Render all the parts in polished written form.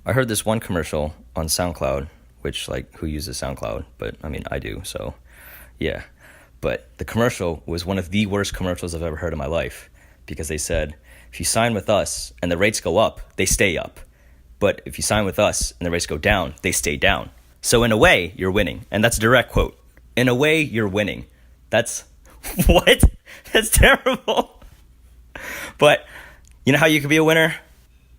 I heard this one commercial on SoundCloud, which, like, who uses SoundCloud? But, I mean, I do, so, yeah. But the commercial was one of the worst commercials I've ever heard in my life, because they said, if you sign with us and the rates go up, they stay up. But if you sign with us and the rates go down, they stay down. So in a way, you're winning. And that's a direct quote. In a way, you're winning. That's, what? That's terrible. But you know how you can be a winner?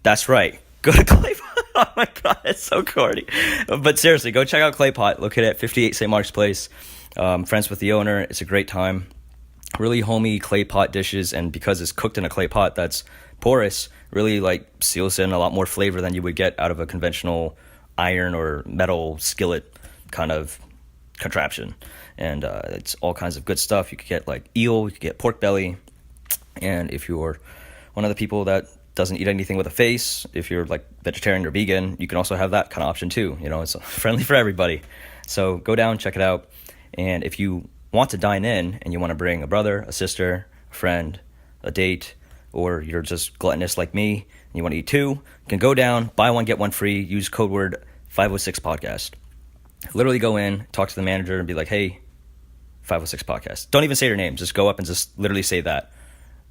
That's right. Go to Clay Pot. Oh my God, it's so corny. But seriously, go check out Clay Pot. Located at 58 St. Mark's Place. Friends with the owner. It's a great time. Really homey clay pot dishes, and because it's cooked in a clay pot that's porous, really like seals in a lot more flavor than you would get out of a conventional iron or metal skillet kind of contraption. And it's all kinds of good stuff. You could get like eel, you could get pork belly, and if you're one of the people that doesn't eat anything with a face, if you're like vegetarian or vegan, you can also have that kind of option too. You know, it's friendly for everybody. So go down, check it out. And if you want to dine in and you want to bring a brother, a sister, a friend, a date, or you're just gluttonous like me and you want to eat too, you can go down, buy one, get one free, use code word 506 podcast. Literally go in, talk to the manager and be like, hey, 506 podcast. Don't even say your name. Just go up and just literally say that.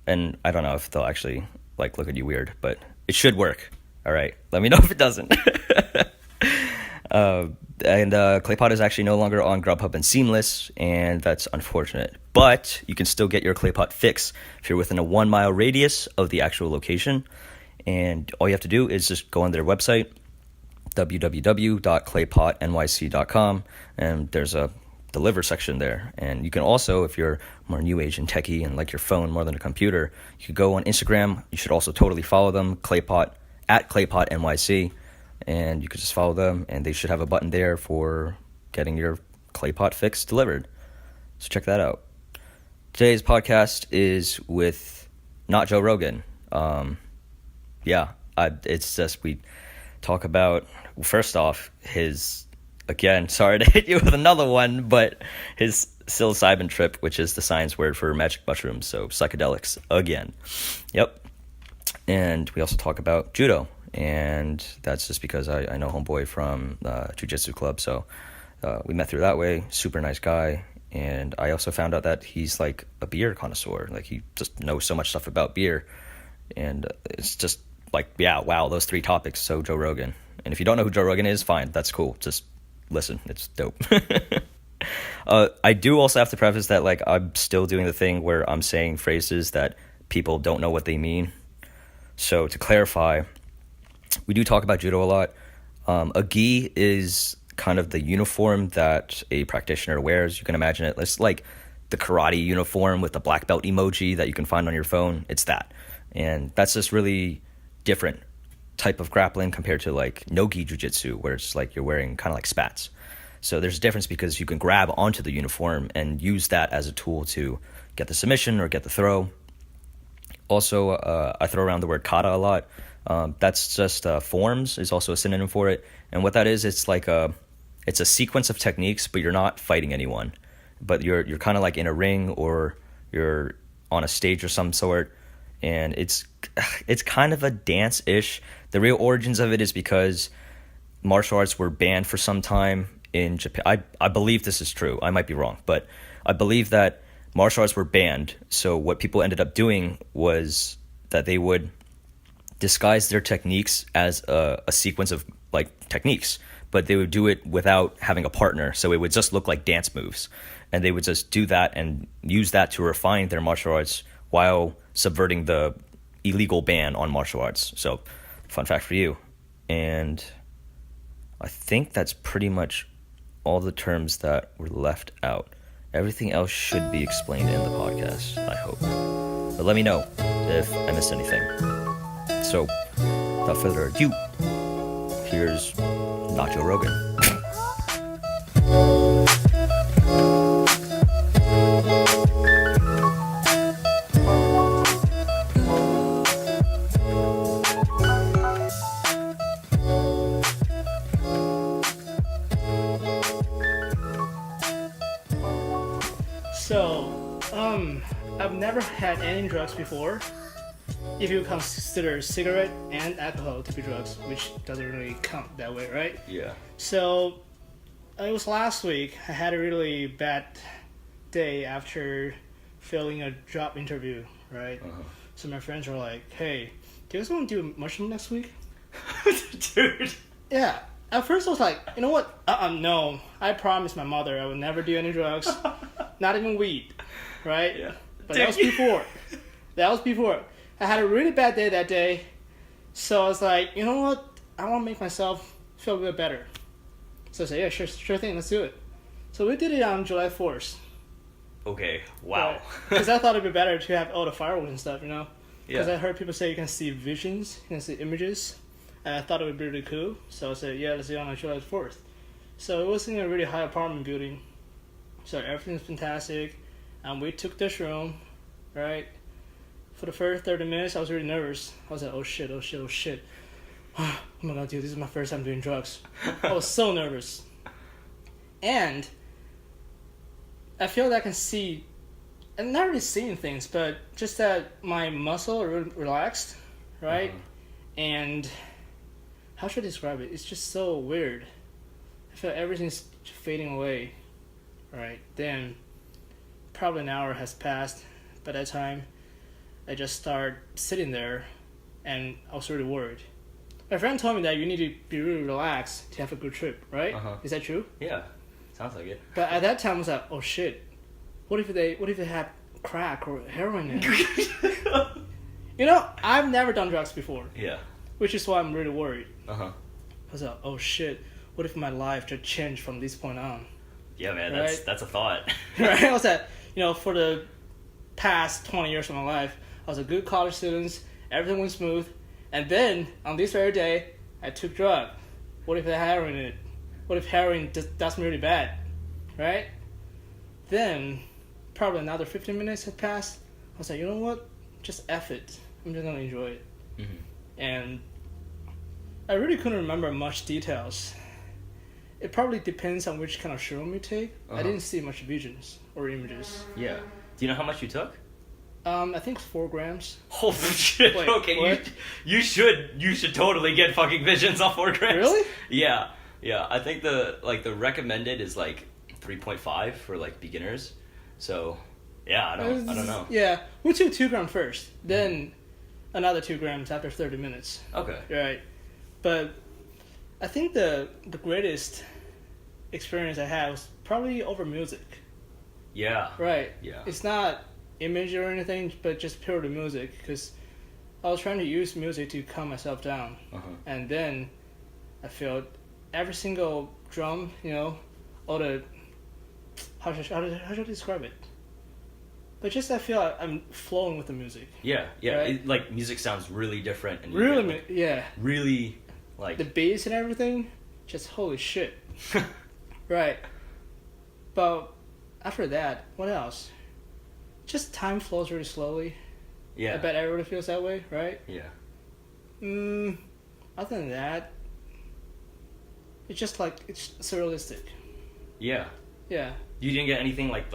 And I don't know if they'll actually like look at you weird, but it should work. All right. Let me know if it doesn't. And Clay Pot is actually no longer on Grubhub and Seamless, and that's unfortunate. But you can still get your Clay Pot fix if you're within a 1 mile radius of the actual location. And all you have to do is just go on their website, www.claypotnyc.com, and there's a deliver section there. And you can also, if you're more new age and techie and like your phone more than a computer, you could go on Instagram. You should also totally follow them, Claypot, at ClaypotNYC. And you could just follow them, and they should have a button there for getting your clay pot fix delivered. So check that out. Today's podcast is with Not-Joe-Rogan. It's just we talk about, first off, his, again, sorry to hit you with another one, but his psilocybin trip, which is the science word for magic mushrooms, so psychedelics, again. Yep. And we also talk about judo. And that's just because I know homeboy from jiu-jitsu club, so we met through that way. Super nice guy. And I also found out that he's like a beer connoisseur. Like he just knows so much stuff about beer, and it's just like, yeah, wow, those three topics. So Joe Rogan. And if you don't know who Joe Rogan is, fine, that's cool, just listen, it's dope. I do also have to preface that like I'm still doing the thing where I'm saying phrases that people don't know what they mean. So to clarify, we do talk about judo a lot. A gi is kind of the uniform that a practitioner wears. You can imagine it. It's like the karate uniform with the black belt emoji that you can find on your phone. It's that. And that's just really different type of grappling compared to like no-gi jiu-jitsu, where it's like you're wearing kind of like spats. So there's a difference because you can grab onto the uniform and use that as a tool to get the submission or get the throw. Also, I throw around the word kata a lot. That's just forms is also a synonym for it. And what that is, it's like it's a sequence of techniques, but you're not fighting anyone. But you're kind of like in a ring or you're on a stage of some sort. And it's kind of a dance-ish. The real origins of it is because martial arts were banned for some time in Japan. I believe this is true. I might be wrong, but I believe that martial arts were banned. So what people ended up doing was that they would disguise their techniques as a sequence of like techniques, but they would do it without having a partner. So it would just look like dance moves, and they would just do that and use that to refine their martial arts while subverting the illegal ban on martial arts. So fun fact for you. And I think that's pretty much all the terms that were left out. Everything else should be explained in the podcast, I hope. But let me know if I missed anything. So, without further ado, here's Not-Joe-Rogan. So, I've never had any drugs before. if you consider cigarette and alcohol to be drugs, which doesn't really count that way, right? Yeah. So it was last week. I had a really bad day after failing a job interview, right? So my friends were like, "Hey, do you guys want to do mushroom next week?" Dude. Yeah. At first I was like, you know what? No. I promised my mother I would never do any drugs, not even weed, right? Yeah. But that was before. That was before. I had a really bad day that day, so I was like, you know what? I want to make myself feel a bit better. So I said, yeah, sure thing, let's do it. So we did it on July 4th. Okay. Wow. Because I thought it'd be better to have all the fireworks and stuff, you know? Because Yeah. I heard people say you can see visions, you can see images, and I thought it would be really cool. So I said, yeah, let's do it on July 4th. So it was in a really high apartment building. So everything's fantastic. And we took this room, right? For the first 30 minutes, I was really nervous. I was like, oh shit. Oh my god, dude, this is my first time doing drugs. I was so nervous. And I feel that I can see, and not really seeing things, but just that my muscle are really relaxed, right? And how should I describe it? It's just so weird. I feel everything's fading away, right? Then, probably an hour has passed. By that time, I just start sitting there, and I was really worried. My friend told me that you need to be really relaxed to have a good trip, right? Is that true? Yeah. Sounds like it. But at that time, I was like, oh shit, what if they have crack or heroin in it? You know, I've never done drugs before, Yeah. which is why I'm really worried. Uh-huh. I was like, oh shit, what if my life just changed from this point on? Yeah, man, Right? that's a thought. Right? I was like, you know, for the past 20 years of my life, I was a good college student, everything went smooth, and then, on this very day, I took drug. What if they had heroin in it? What if heroin does me really bad? Right? Then, probably another 15 minutes had passed. I was like, you know what? Just F it. I'm just gonna enjoy it. And I really couldn't remember much details. It probably depends on which kind of shroom you take. I didn't see much visions or images. Yeah. Do you know how much you took? I think 4 grams. Holy shit. Wait, okay, what? you should totally get fucking visions off 4 grams. Really? Yeah. Yeah. I think the recommended is like 3.5 for like beginners. So yeah, I don't know. Yeah, we took 2 grams first, then another 2 grams after 30 minutes. Okay. Right. But I think the greatest experience I had was probably over music. Yeah. Right. Yeah. It's not image or anything, but just purely music, because I was trying to use music to calm myself down. And then I felt every single drum, you know, all the how should I describe it? But just I feel like I'm flowing with the music. Yeah. Yeah. Right? It, like music sounds really different and you Really, get, like, yeah. really like The bass and everything, just holy shit. Right. But after that, what else? Just time flows really slowly. yeah. I bet everybody feels that way, right? Yeah. Other than that, it's just like, it's surrealistic. Yeah. Yeah. You didn't get anything like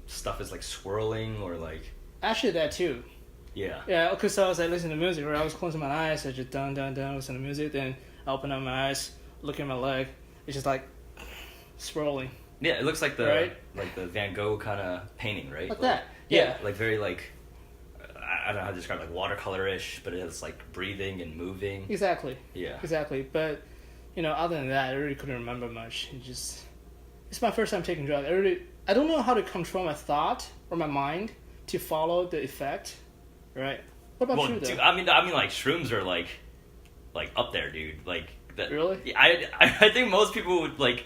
stuff is like swirling or like Actually, that too. yeah. Yeah, because I was like listening to music, where I was closing my eyes, I just dun, listen to music, then I open up my eyes, look at my leg, it's just like swirling. Yeah, it looks like the Right? like the Van Gogh kind of painting, right? Like Like, that. Yeah. Like very like I don't know how to describe, like watercolor-ish, but it's like breathing and moving. Exactly. Yeah. Exactly. But, you know, other than that, I really couldn't remember much. It's my first time taking drugs. I don't know how to control my thought or my mind to follow the effect, right? What about Well, you, though? dude, I mean, like shrooms are like up there, dude. Like that. Really? Yeah, I think most people would like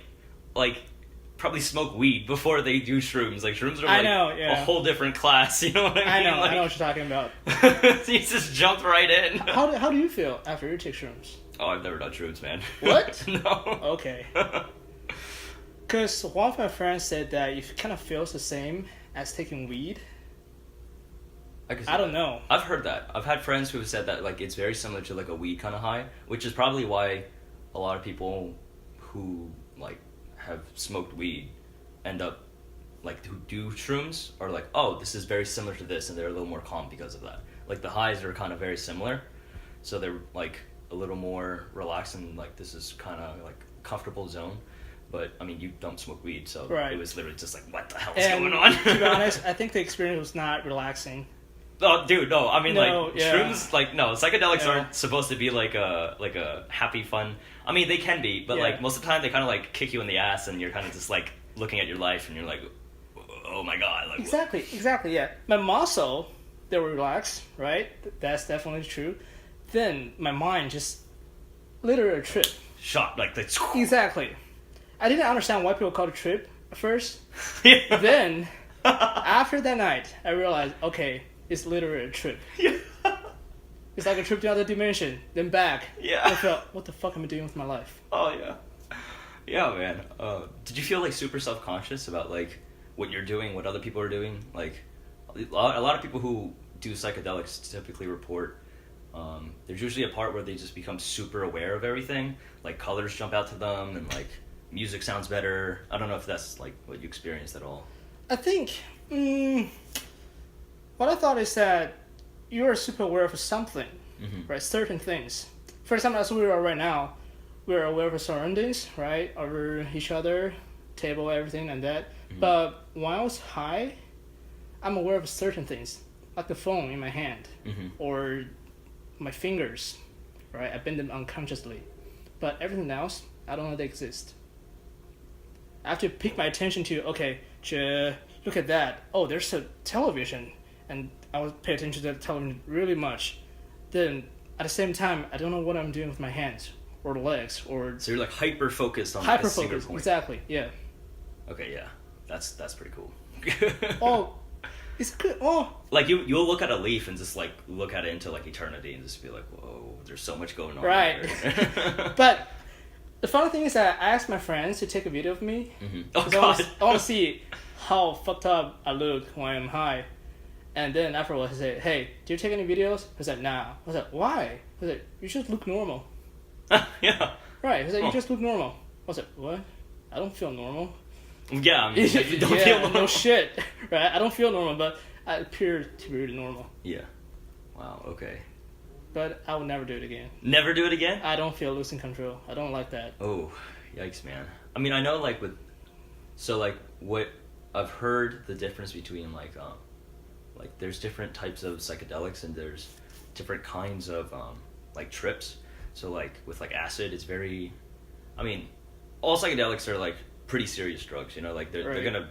probably smoke weed before they do shrooms. Like shrooms are like I know, yeah. a whole different class. You know what I mean? I know Like, what you're talking about. he just jumped right in. How do you feel after you take shrooms? Oh, I've never done shrooms, man. What? No. Okay. Because one of my friends said that it kind of feels the same as taking weed. I don't know. I've heard that. I've had friends who have said that like it's very similar to like a weed kind of high, which is probably why a lot of people who like have smoked weed end up like who do shrooms are like, oh, this is very similar to this, and they're a little more calm because of that. like the highs are kind of very similar, so they're like a little more relaxed and like this is kind of like comfortable zone. But I mean, you don't smoke weed, so Right. it was literally just like, what the hell is And going on? to be honest, I think the experience was not relaxing. Oh, dude, no. I mean, No, like yeah. shrooms, like no, psychedelics Yeah. aren't supposed to be like a happy, fun. I mean, they can be, but Yeah. like most of the time, they kind of like kick you in the ass, and you're kind of just like looking at your life, and you're like, oh my god, like Exactly, yeah. My muscle, they were relaxed, right? That's definitely true. Then my mind just literally a trip. shot like the. Exactly. I didn't understand why people call it trip at first. Yeah. Then, after that night, I realized, okay, it's literally a trip. Yeah. It's like a trip to another dimension, then back. Yeah. I felt, what the fuck am I doing with my life? Oh yeah, yeah, man. Did you feel like super self-conscious about like what you're doing, what other people are doing? Like a lot of people who do psychedelics typically report. There's usually a part where they just become super aware of everything. Like colors jump out to them, and like music sounds better. I don't know if that's like what you experienced at all. I think, what I thought is that you are super aware of something, right? Certain things. For example, as we are right now, we are aware of our surroundings, right? Over each other, table, everything, and that. But when I was high, I'm aware of certain things, like the phone in my hand, or my fingers, right? I bend them unconsciously. But everything else, I don't know they exist. I have to pick my attention to, okay, look at that. Oh, there's a television. And I would pay attention to the television really much. Then, at the same time, I don't know what I'm doing with my hands, or the legs, or... So you're like hyper focused on like, a single Hyper-focused, point. exactly, yeah. Okay, yeah, that's pretty cool. Oh, it's good. Oh, Like you'll look at a leaf and just like look at it into like eternity and just be like, whoa, there's so much going on. right. Here. But the funny thing is that I asked my friends to take a video of me. Oh 'cause god. I want to see how fucked up I look when I'm high. And then afterwards, I said, hey, do you take any videos? I said, nah. I was like, why? I said, you just look normal. Yeah. Right. I said, Oh. you just look normal. I was like, what? I don't feel normal. Yeah, I mean, you don't yeah, feel normal. no shit. Right? I don't feel normal, but I appear to be really normal. Yeah. Wow. Okay. But I would never do it again. Never do it again. I don't feel losing control. I don't like that. Oh, yikes, man. I mean, I know like so like what I've heard the difference between like there's different types of psychedelics and there's different kinds of like trips. So like with like acid, it's very, I mean, all psychedelics are like pretty serious drugs. You know, like they're Right. gonna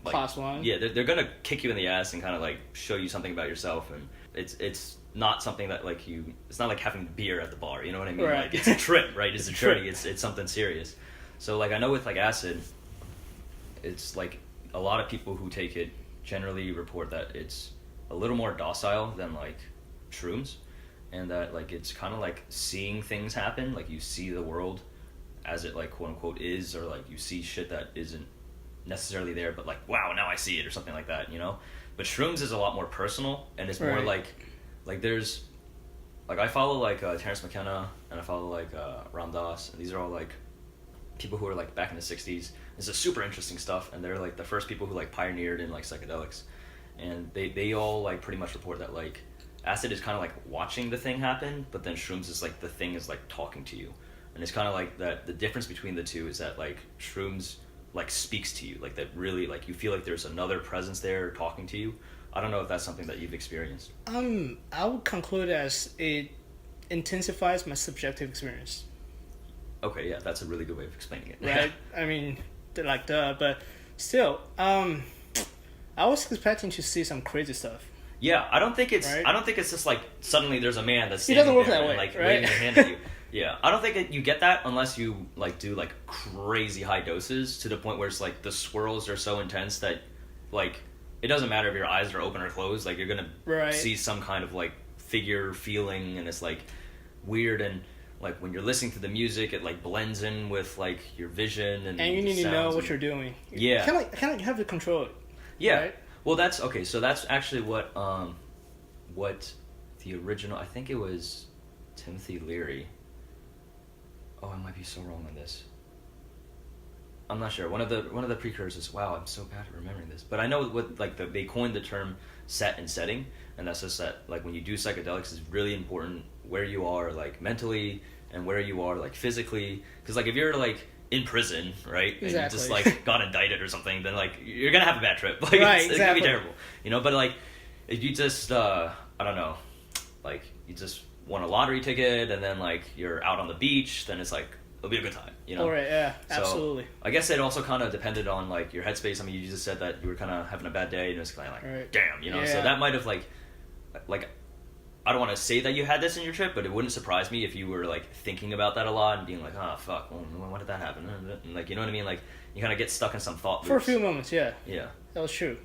like, Class 1. Yeah, they're gonna kick you in the ass and kind of like show you something about yourself, and it's not something that like it's not like having beer at the bar. You know what I mean? Right. Like it's a trip, right? It's a trip. journey. It's something serious. So like I know with like acid, it's like a lot of people who take it generally report that it's a little more docile than like shrooms, and that like it's kind of like seeing things happen. Like you see the world as it like quote unquote is, or like you see shit that isn't necessarily there, but like wow, now I see it, or something like that, you know. But shrooms is a lot more personal, and it's more Right. like there's like I follow like Terrence McKenna, and I follow like Ram Dass, and these are all like people who are like back in the 60s. This is super interesting stuff, and they're like the first people who like pioneered in like psychedelics, and they all like pretty much report that like acid is kind of like watching the thing happen, but then shrooms is like the thing is like talking to you. And it's kind of like that the difference between the two is that like shrooms like speaks to you, like that really like you feel like there's another presence there talking to you. I don't know if that's something that you've experienced. I would conclude as it intensifies my subjective experience. Okay, yeah, that's a really good way of explaining it. Right? I mean, like but still, I was expecting to see some crazy stuff. Yeah, I don't think it's Right? I don't think it's just like suddenly there's a man that's It doesn't standing work there that and, way, like right? waving a hand at you. Yeah, I don't think you get that unless you like do like crazy high doses to the point where it's like the swirls are so intense that like it doesn't matter if your eyes are open or closed, like you're gonna Right. see some kind of like figure feeling, and it's like weird, and like when you're listening to the music it like blends in with like your vision, and And you need to know sounds what and- you're doing. Yeah. Kind of have to control it. Yeah. Right? Well, that's okay. So that's actually what the original. I think it was Timothy Leary. Oh, I might be so wrong on this. I'm not sure. One of the precursors. Wow, I'm so bad at remembering this. But I know what like they coined the term set and setting, and that's just that like when you do psychedelics, it's really important where you are like mentally and where you are like physically. Because like if you're like in prison, right, and Exactly. you just like got indicted or something, then like you're gonna have a bad trip. Like Right, it's gonna be exactly. terrible, you know. But like if you just I don't know, like you just won a lottery ticket and then like you're out on the beach, then it's like it'll be a good time, you know. All right, yeah, So, absolutely. I guess it also kind of depended on like your headspace. I mean, you just said that you were kind of having a bad day and it's kind of like, Right. damn, you know. So Yeah. that might have like I don't want to say that you had this in your trip, but it wouldn't surprise me if you were like thinking about that a lot and being like, oh fuck, well, when did that happen? And, like, you know what I mean? Like you kind of get stuck in some thought loops. For a few moments, yeah, Yeah. that was true.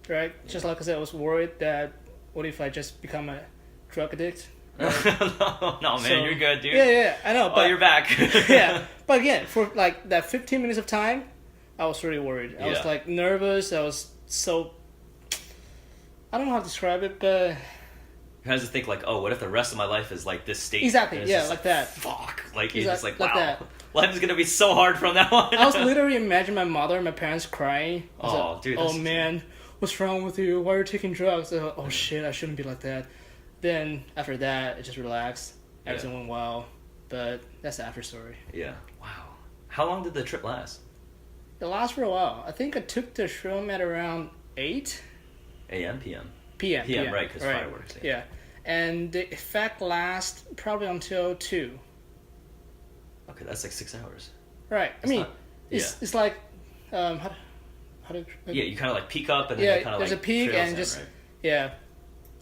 Right, just like I said, I was worried that what if I just become a drug addict? no, man, So- you're good, dude. Yeah, I know. Oh, But you're back. yeah, but again, for like that 15 minutes of time, I was really worried. I was Yeah. like nervous. I was so. I don't know how to describe it, but You kind of just think like, oh, what if the rest of my life is like this state? Exactly, And it's yeah, just like that. Fuck. Like, you're just like, Like wow. that. Life is going to be so hard from now on. I was literally imagining my mother and my parents crying. I was Oh, like, dude, oh that's- man, what's wrong with you? Why are you taking drugs? I was like, oh shit, I shouldn't be like that. Then after that, it just relaxed. Everything went well, but that's the after story. Yeah. Wow. How long did the trip last? It lasted for a while. I think I took the shroom at around 8 AM, PM? p.m. PM, right, 'cause fireworks, yeah. Yeah, and the effect lasts probably until 2. Okay, that's like 6 hours. Right. I It's mean, not- it's like how do Yeah, you kind of like peak up and then Yeah, it kind of like there's a peak trails and in, just- right? yeah.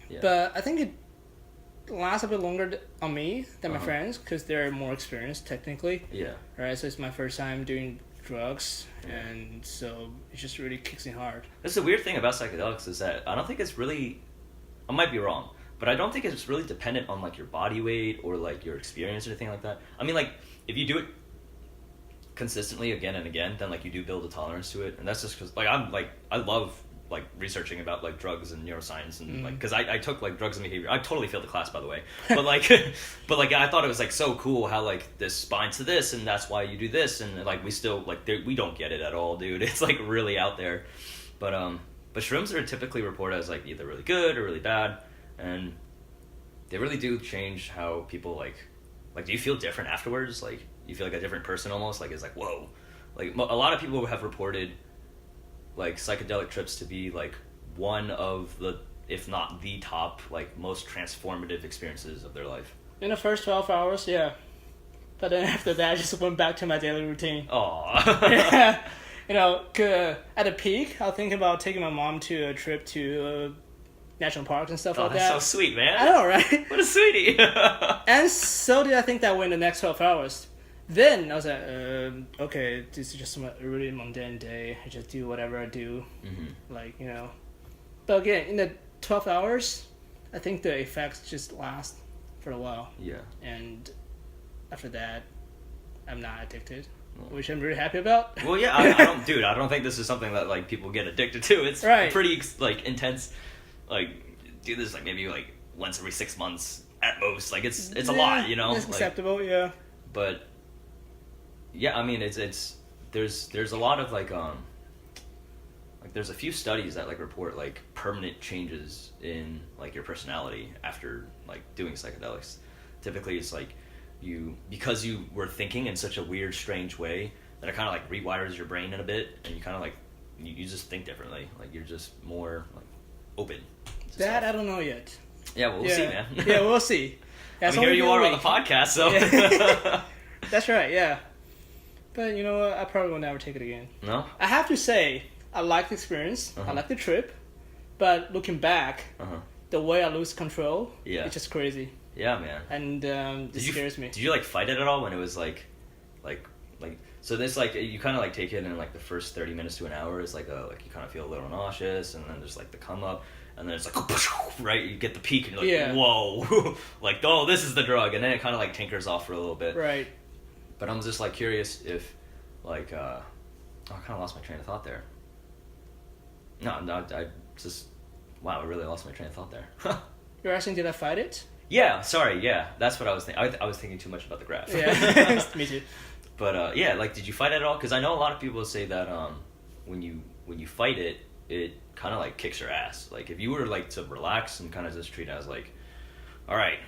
Yeah. But I think it lasts a bit longer on me than my Uh-huh. friends because they're more experienced technically. Yeah. Right. So it's my first time doing drugs, and so it just really kicks in hard. That's the weird thing about psychedelics is that I don't think it's really, I might be wrong, but I don't think it's really dependent on like your body weight or like your experience or anything like that. I mean, like if you do it consistently again and again, then like you do build a tolerance to it, and that's just because like I love like researching about like drugs and neuroscience and like because I took like drugs and behavior. I totally failed the class, by the way, but like I thought it was like so cool how like this binds to this and that's why you do this, and like we still like we don't get it at all, dude. It's like really out there, but shrooms are typically reported as like either really good or really bad, and they really do change how people like do you feel different afterwards? Like you feel like a different person almost? Like it's like whoa, like a lot of people have reported like psychedelic trips to be like one of the, if not the top, like most transformative experiences of their life. In the first 12 hours, yeah. But then after that, I just went back to my daily routine. Aww. Yeah. You know, at the peak, I was thinking about taking my mom to a trip to national parks and stuff Oh, like that's that. so sweet, man. I know, right? What a sweetie. And so did I think that way in the next 12 hours. Then I was like, okay, this is just a really mundane day. I just do whatever I do. Mm-hmm. Like, you know. But again, in the 12 hours, I think the effects just last for a while. Yeah. And after that, I'm not addicted, which I'm really happy about. Well, yeah, I don't, dude. I don't think this is something that like people get addicted to. It's Right. pretty like intense. Like, do this like maybe like once every 6 months at most. Like it's a lot, you know. It's Like, acceptable, yeah. but yeah, I mean it's there's a lot of like there's a few studies that like report like permanent changes in like your personality after like doing psychedelics. Typically it's like because you were thinking in such a weird, strange way that it kind of like rewires your brain in a bit, and you kind of like you just think differently. Like you're just more like open to That stuff. I don't know yet. Yeah, well, we'll see, man. Yeah, we'll see. I That's mean, here only you been a are on the week. podcast, so Yeah. That's right, yeah. But you know what? I probably will never take it again. no. I have to say, I like the experience. I like the trip. But looking back, the way I lose control, Yeah. it's just crazy. Yeah, man. And it scares me. Did you like fight it at all when it was like so this like you kind of like take it in like the first 30 minutes to an hour is like you kind of feel a little nauseous, and then there's like the come up, and then it's like right, you get the peak and you're like whoa, like oh this is the drug, and then it kind of like tinkers off for a little bit. Right. But I'm just like curious if like I kind of lost my train of thought there. No, I just wow, I really lost my train of thought there. You're asking, did I fight it? Yeah, sorry, yeah, that's what I was thinking. I was thinking too much about the graph. Yeah, me too. But yeah, like, did you fight it at all? Because I know a lot of people say that when you fight it, it kind of like kicks your ass. Like, if you were like to relax and kind of just treat it as like, all right,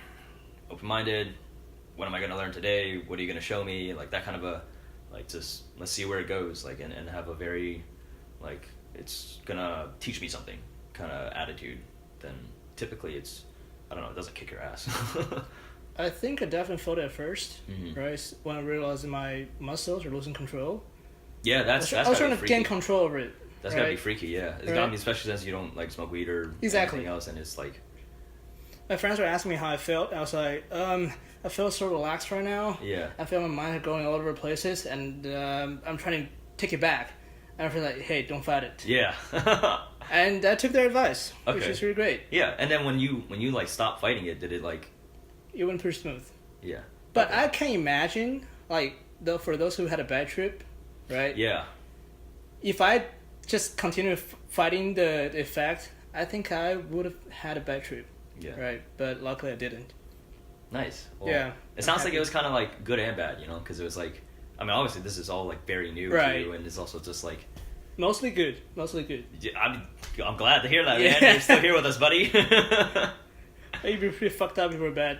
open-minded. What am I gonna learn today? What are you gonna show me? Like that kind of a, like, just let's see where it goes. Like, and have a very, like, it's gonna teach me something kind of attitude. Then typically it's, I don't know, it doesn't kick your ass. I think I definitely felt it at first, right? When I realized my muscles are losing control. Yeah, that's I was trying to gain control over it. That's gotta be freaky, yeah. It's gotta be, especially since you don't like smoke weed or anything else, and it's like. My friends were asking me how I felt. I was like, I feel so relaxed right now. Yeah. I feel my mind going all over places, and I'm trying to take it back. And I feel like, hey, don't fight it. Yeah. And I took their advice, which is really great. Yeah, and then when you like stopped fighting it, did it like? It went pretty smooth. Yeah. But I can imagine, like, for those who had a bad trip, right? Yeah. If I just continue fighting the effect, I think I would have had a bad trip. Yeah. Right, but luckily I didn't. Nice. Well, yeah. It sounds like it was kind of like good and bad, you know, because it was like, I mean, obviously this is all like very new to you, and it's also just like. Mostly good. Mostly good. Yeah, I'm glad to hear that, man. You're still here with us, buddy. You'd be pretty fucked up if you were bad.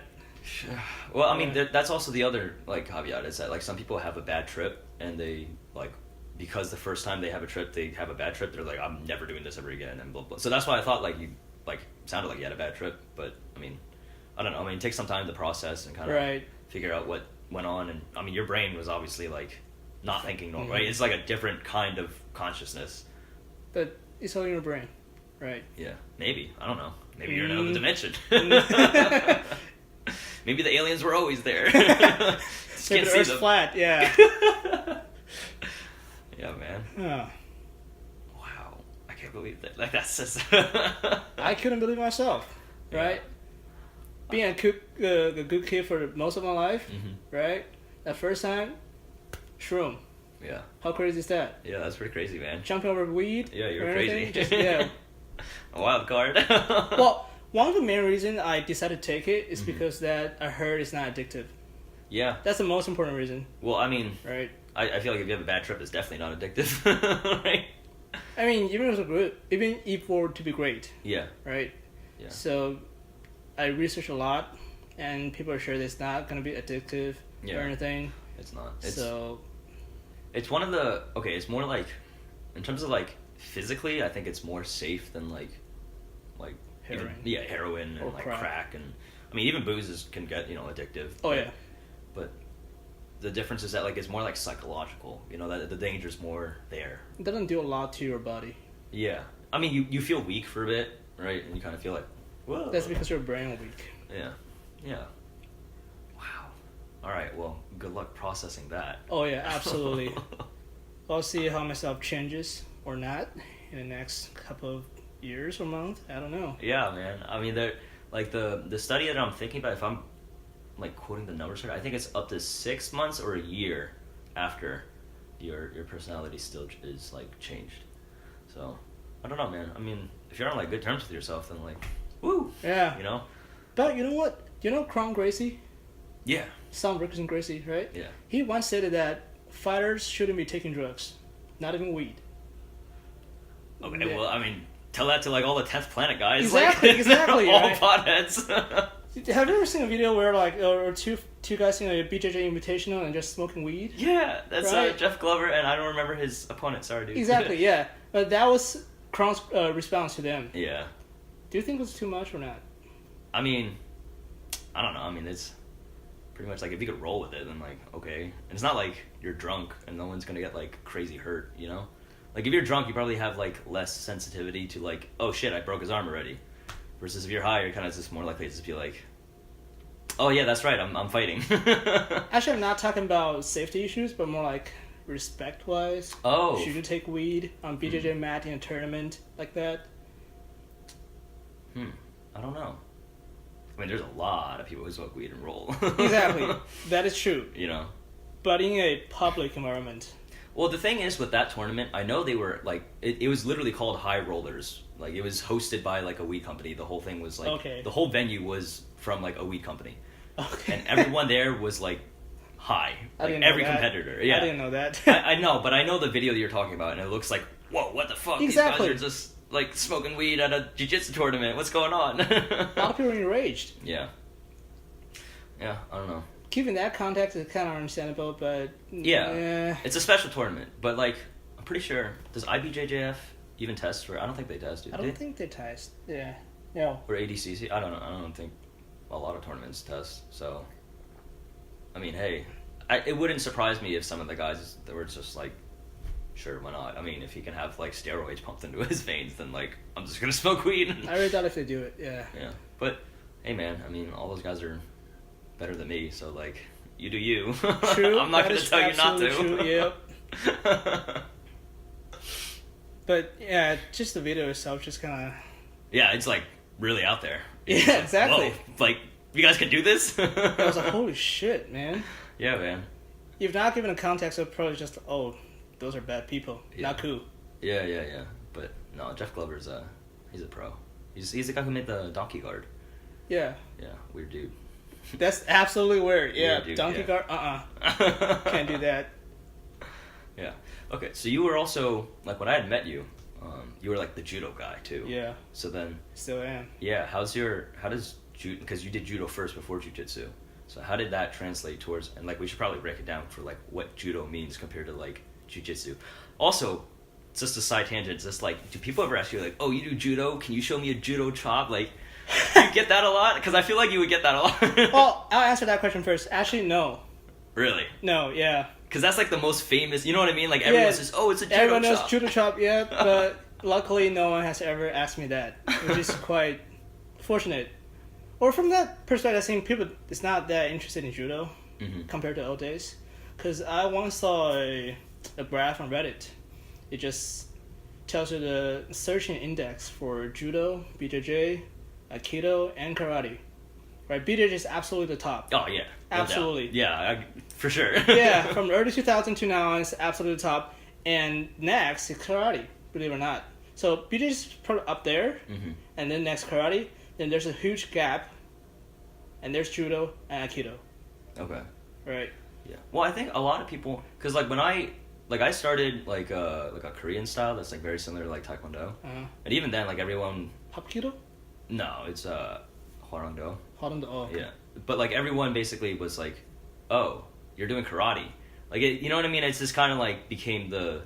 Well, I mean, that's also the other like caveat is that like some people have a bad trip and they like, because the first time they have a trip, they have a bad trip. They're like, I'm never doing this ever again, and blah blah. So that's why I thought like you like sounded like you had a bad trip, but I mean, I don't know. I mean, it takes some time to process and kind of figure out what went on, and I mean, your brain was obviously like not thinking normal, right? It's like a different kind of consciousness. But it's all in your brain, right? Yeah, maybe. I don't know. Maybe you're in another dimension. Maybe the aliens were always there. Maybe the Earth's flat, yeah. Yeah, man. Oh. Wow. I can't believe that. Like, that's just... I couldn't believe myself, right? Yeah. Being a good kid for most of my life, right? That first time, shroom. Yeah. How crazy is that? Yeah, that's pretty crazy, man. Jumping over weed. Yeah, you're crazy. Just, yeah. A wild card. Well, one of the main reasons I decided to take it is because that I heard it's not addictive. Yeah. That's the most important reason. Well, I mean, right? I feel like if you have a bad trip, it's definitely not addictive, right? I mean, even if it were to be great. Yeah. Right? Yeah. So, I researched a lot, and people are sure that it's not going to be addictive or anything. It's not. It's one of the... Okay, it's more like... In terms of, like, physically, I think it's more safe than, like heroin. Heroin and, or like, crack. And I mean, even booze can get, addictive. Oh, yeah. But the difference is that, like, it's more, like, psychological. That the danger's more there. It doesn't do a lot to your body. Yeah. I mean, you feel weak for a bit, right? And you kind of feel like, whoa. That's because your brain is weak. Yeah. Yeah. Wow. All right, well, good luck processing that. Oh, yeah, absolutely. I'll see how myself changes or not in the next couple of years or months. I don't know. Yeah, man. I mean, the study that I'm thinking about, if I'm like quoting the numbers here, I think it's up to 6 months or a year after your personality still is like changed. So I don't know, man. I mean, if you're on like good terms with yourself, then like, woo. Yeah. But you know what? You know Crown Gracie? Yeah. Sam Rickson Gracie, right? Yeah. He once said that fighters shouldn't be taking drugs, not even weed. Okay, well, I mean, tell that to like all the 10th Planet guys. Exactly. All right? potheads. Have you ever seen a video where like or two guys in a BJJ Invitational and just smoking weed? Yeah, that's right? Jeff Glover, and I don't remember his opponent. Sorry, dude. Exactly. Yeah, but that was Crown's response to them. Yeah. Do you think it was too much or not? I mean, I don't know. I mean, it's pretty much like if you could roll with it, then like okay. And it's not like you're drunk and no one's gonna get like crazy hurt, Like if you're drunk, you probably have like less sensitivity to like, oh shit, I broke his arm already. Versus if you're high, you're kind of just more likely to just be like, oh yeah, that's right, I'm fighting. Actually, I'm not talking about safety issues, but more like respect-wise. Oh. Should you take weed on BJJ mat in a tournament like that? I don't know. I mean, there's a lot of people who smoke weed and roll. Exactly. That is true. But in a public environment. Well, the thing is with that tournament, I know they were like, it was literally called High Rollers. Like, it was hosted by like a weed company. The whole thing was like, the whole venue was from like a weed company. Okay. And everyone there was like high. I Like didn't know every that. competitor. Yeah. I didn't know that. I know, but I know the video that you're talking about, and it looks like, whoa, what the fuck? Exactly. These guys are just like smoking weed at a jiu-jitsu tournament. What's going on? A lot of people are enraged. Yeah. Yeah, I don't know. Given that context, it's kind of understandable, but Yeah. It's a special tournament, but like, I'm pretty sure, does IBJJF even test for, I don't think they test, do they? I don't think they test. Yeah. No. Or ADCC? I don't know. I don't think a lot of tournaments test, so, I mean, hey, it wouldn't surprise me if some of the guys that were just like, sure, why not? I mean, if he can have like steroids pumped into his veins, then like, I'm just gonna smoke weed. I really doubt if they do it, yeah. Yeah, but hey man, I mean, all those guys are better than me, so like, you do you. True. I'm not gonna tell you not to. True, yep. But yeah, just the video itself just kind of... Yeah, it's like really out there. Yeah, It's like, exactly. whoa, like, you guys can do this? I was like, holy shit, man. Yeah, man. You've not given a context of probably just, oh, those are bad people. Yeah. Not cool. Yeah. But no, Jeff Glover's he's a pro. He's the guy who made the donkey guard. Yeah. Yeah, weird dude. That's absolutely weird. Yeah, Weird dude, donkey yeah. guard, can't do that. Yeah. Okay, so you were also, like, when I had met you, you were like the judo guy too. Yeah, So then, still am. yeah, how does judo, because you did judo first before jiu-jitsu, so how did that translate towards, and like we should probably break it down for like what judo means compared to like jiu-jitsu. Also, just a side tangent, just like, do people ever ask you like, oh, you do judo, can you show me a judo chop? Like, do you get that a lot? Because I feel like you would get that a lot. Well, I'll answer that question first. Actually, no. Really? No, yeah. Because that's like the most famous, you know what I mean? Like everyone says, oh, it's a judo Everyone knows chop. judo chop, yeah, but luckily no one has ever asked me that, which is quite fortunate. Or from that perspective, I think people is not that interested in judo compared to old days. Because I once saw a graph on Reddit. It just tells you the searching index for judo, BJJ, aikido, and karate. Right, BJJ is absolutely the top. Oh, yeah. No Absolutely. doubt. Yeah, for sure. Yeah, from early 2000 to now, it's absolutely top. And next is karate, believe it or not. So BJJ is probably up there, and then next karate. Then there's a huge gap, and there's judo and aikido. Okay. Right. Yeah. Well, I think a lot of people, because like when I started like a Korean style that's like very similar to like Taekwondo, and even then like everyone. Hapkido? No, it's Hwarangdo. Oh. Yeah, but like everyone basically was like, oh, you're doing karate, like you know what I mean? It's just kind of like became the,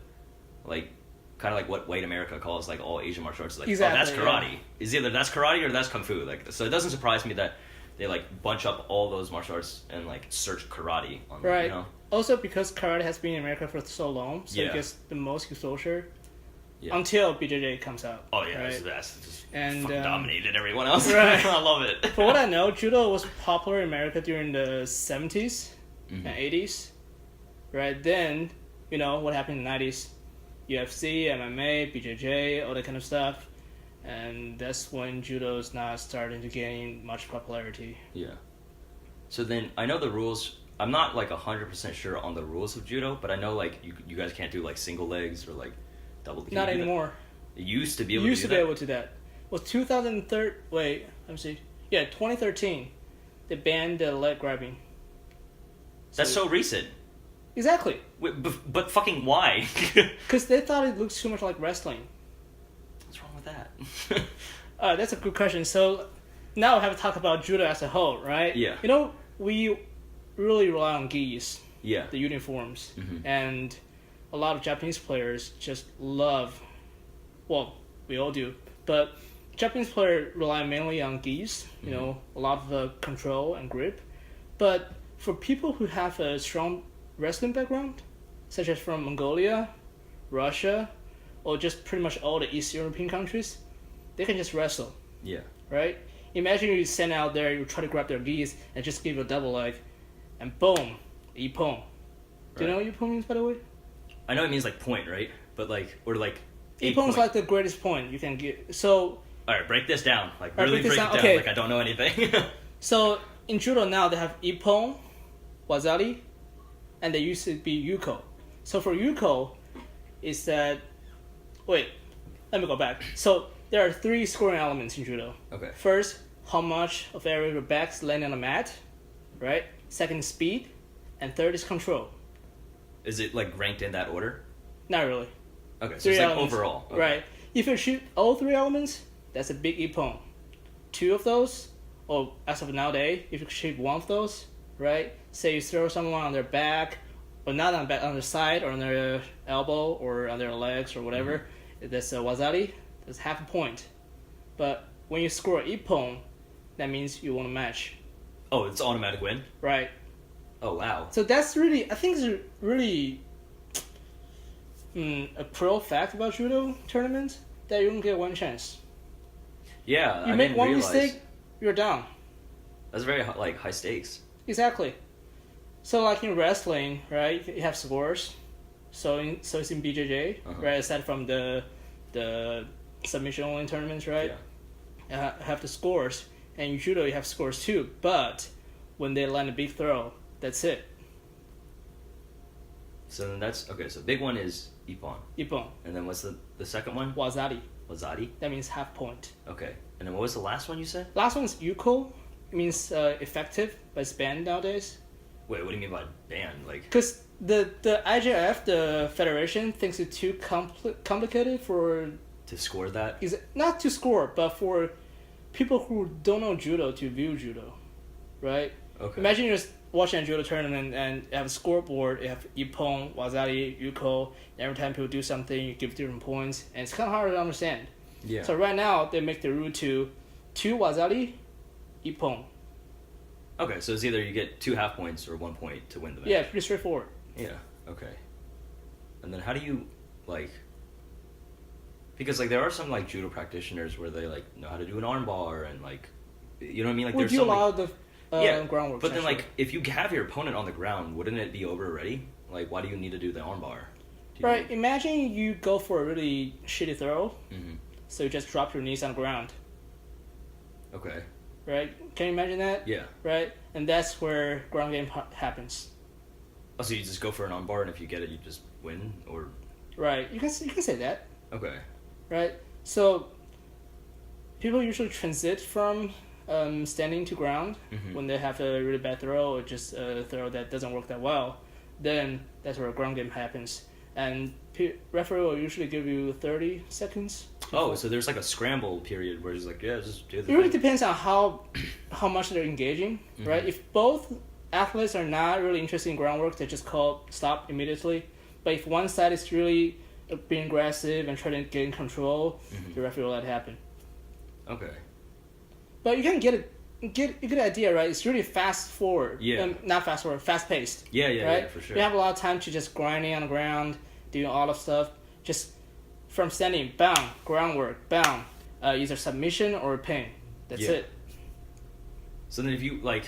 like, kind of like what white America calls like all Asian martial arts. Like, Exactly, oh, that's karate. yeah. Is either that's karate or that's kung fu. Like, so it doesn't surprise me that they like bunch up all those martial arts and like search karate on Right. You know? Also, because karate has been in America for so long, so Yeah. it gets the most exposure Yeah. until BJJ comes out. Oh yeah, right? that's just And, fucking dominated everyone else. right. I love it. For what I know, judo was popular in America during the 70s Mhm. and 80s. Right then, you know, what happened in the 90s? UFC, MMA, BJJ, all that kind of stuff. And that's when judo is now starting to gain much popularity. Yeah. So then I know the rules. I'm not like 100% sure on the rules of judo, but I know like you guys can't do like single legs or like double. Not anymore. It used to be able Used to to do be that. able to do that. Was 2013? Wait, let me see. Yeah, 2013. They banned the leg grabbing. That's so recent. Exactly. Wait, but fucking why? Because they thought it looked too much like wrestling. What's wrong with that? That's a good question. So now we have to talk about judo as a whole, right? Yeah. You know, we really rely on gis, Yeah. the uniforms, Mhm. and a lot of Japanese players just love. Well, we all do, but Japanese players rely mainly on gis. You know, a lot of the control and grip. But for people who have a strong wrestling background, such as from Mongolia, Russia, or just pretty much all the East European countries, they can just wrestle, Yeah. right? Imagine you send out there, you try to grab their gis and just give a double leg, and boom, ippon. Do you know what ippon means, by the way? I know it means like point, right? But like, or like. Ippon is like the greatest point you can get. So, All right, break this down. Like All right, really break this break it down. down. Okay. Like I don't know anything. so in judo now they have ippon, wazari, and they used to be yuko. So for yuko, is that wait, let me go back. So there are 3 scoring elements in judo. Okay. First, how much of area your back's laying on the mat, right? Second, speed, and third is control. Is it like ranked in that order? Not really. Okay, so Three it's like elements. overall. Okay. Right. If you shoot all three elements, that's a big ippon. Two of those, or as of nowadays, if you shoot one of those, right? Say you throw someone on their back, or not on back, on their side, or on their elbow, or on their legs, or whatever. That's a wazari. That's half a point. But when you score ippon, that means you won a match. Oh, it's automatic win? Right. Oh, wow. So that's really, I think it's really a pro fact about judo tournaments that you don't get one chance. Yeah, You I make didn't one realize. mistake, you're down. That's very like high stakes. Exactly. So like in wrestling, right? You have scores. So it's in BJJ, right? Aside from the submission only tournaments, right? Yeah. Have the scores, and in judo you have scores too. But when they land a big throw, that's it. So then that's okay. So big one is ippon, Ippon, and then what's the second one? wazari. Wazari. That means half point. Okay, and then what was the last one you said? Last one is yuko. It means effective, but it's banned nowadays. Wait, what do you mean by ban? Like, Because the IJF, the federation, thinks it's too complicated for to score that? is not to score, but for people who don't know judo to view judo, right? Okay. Imagine you're just watching a judo tournament and you have a scoreboard, you have ippon, wazari, yuko, and every time people do something, you give different points, and it's kind of hard to understand. Yeah. So right now, they make the rule to 2 wazari, ippon. Okay, so it's either you get 2 half points or 1 point to win the match. Yeah, pretty straightforward. Yeah. Okay. And then how do you like? Because like there are some like judo practitioners where they like know how to do an arm bar and like, you know what I mean? Like We there's do a some lot of the groundwork. But then actually. like if you have your opponent on the ground, wouldn't it be over already? Like why do you need to do the arm bar? Do you Right, imagine you go for a really shitty throw, Mhm. so you just drop your knees on the ground, Okay. right? Can you imagine that? Yeah. Right? And that's where ground game happens. Oh, so you just go for an arm bar and if you get it, you just win, or Right, you can say that, okay. right? So people usually transit from standing to ground when they have a really bad throw or just a throw that doesn't work that well. Then that's where ground game happens. And referee will usually give you 30 seconds. Oh, so there's like a scramble period where it's like, yeah, just do the It really thing. depends on how much they're engaging, right? If both athletes are not really interested in groundwork, they just call stop immediately. But if one side is really being aggressive and trying to get in control, the referee will let it happen. Okay. But you can get a good idea, right? It's really fast forward. Yeah. Not fast forward, fast paced. Yeah, right? yeah, for sure. You have a lot of time to just grinding on the ground, doing all of stuff. Just from standing, bam, groundwork, bam. Either submission or pin. That's Yeah. it. So then if you like,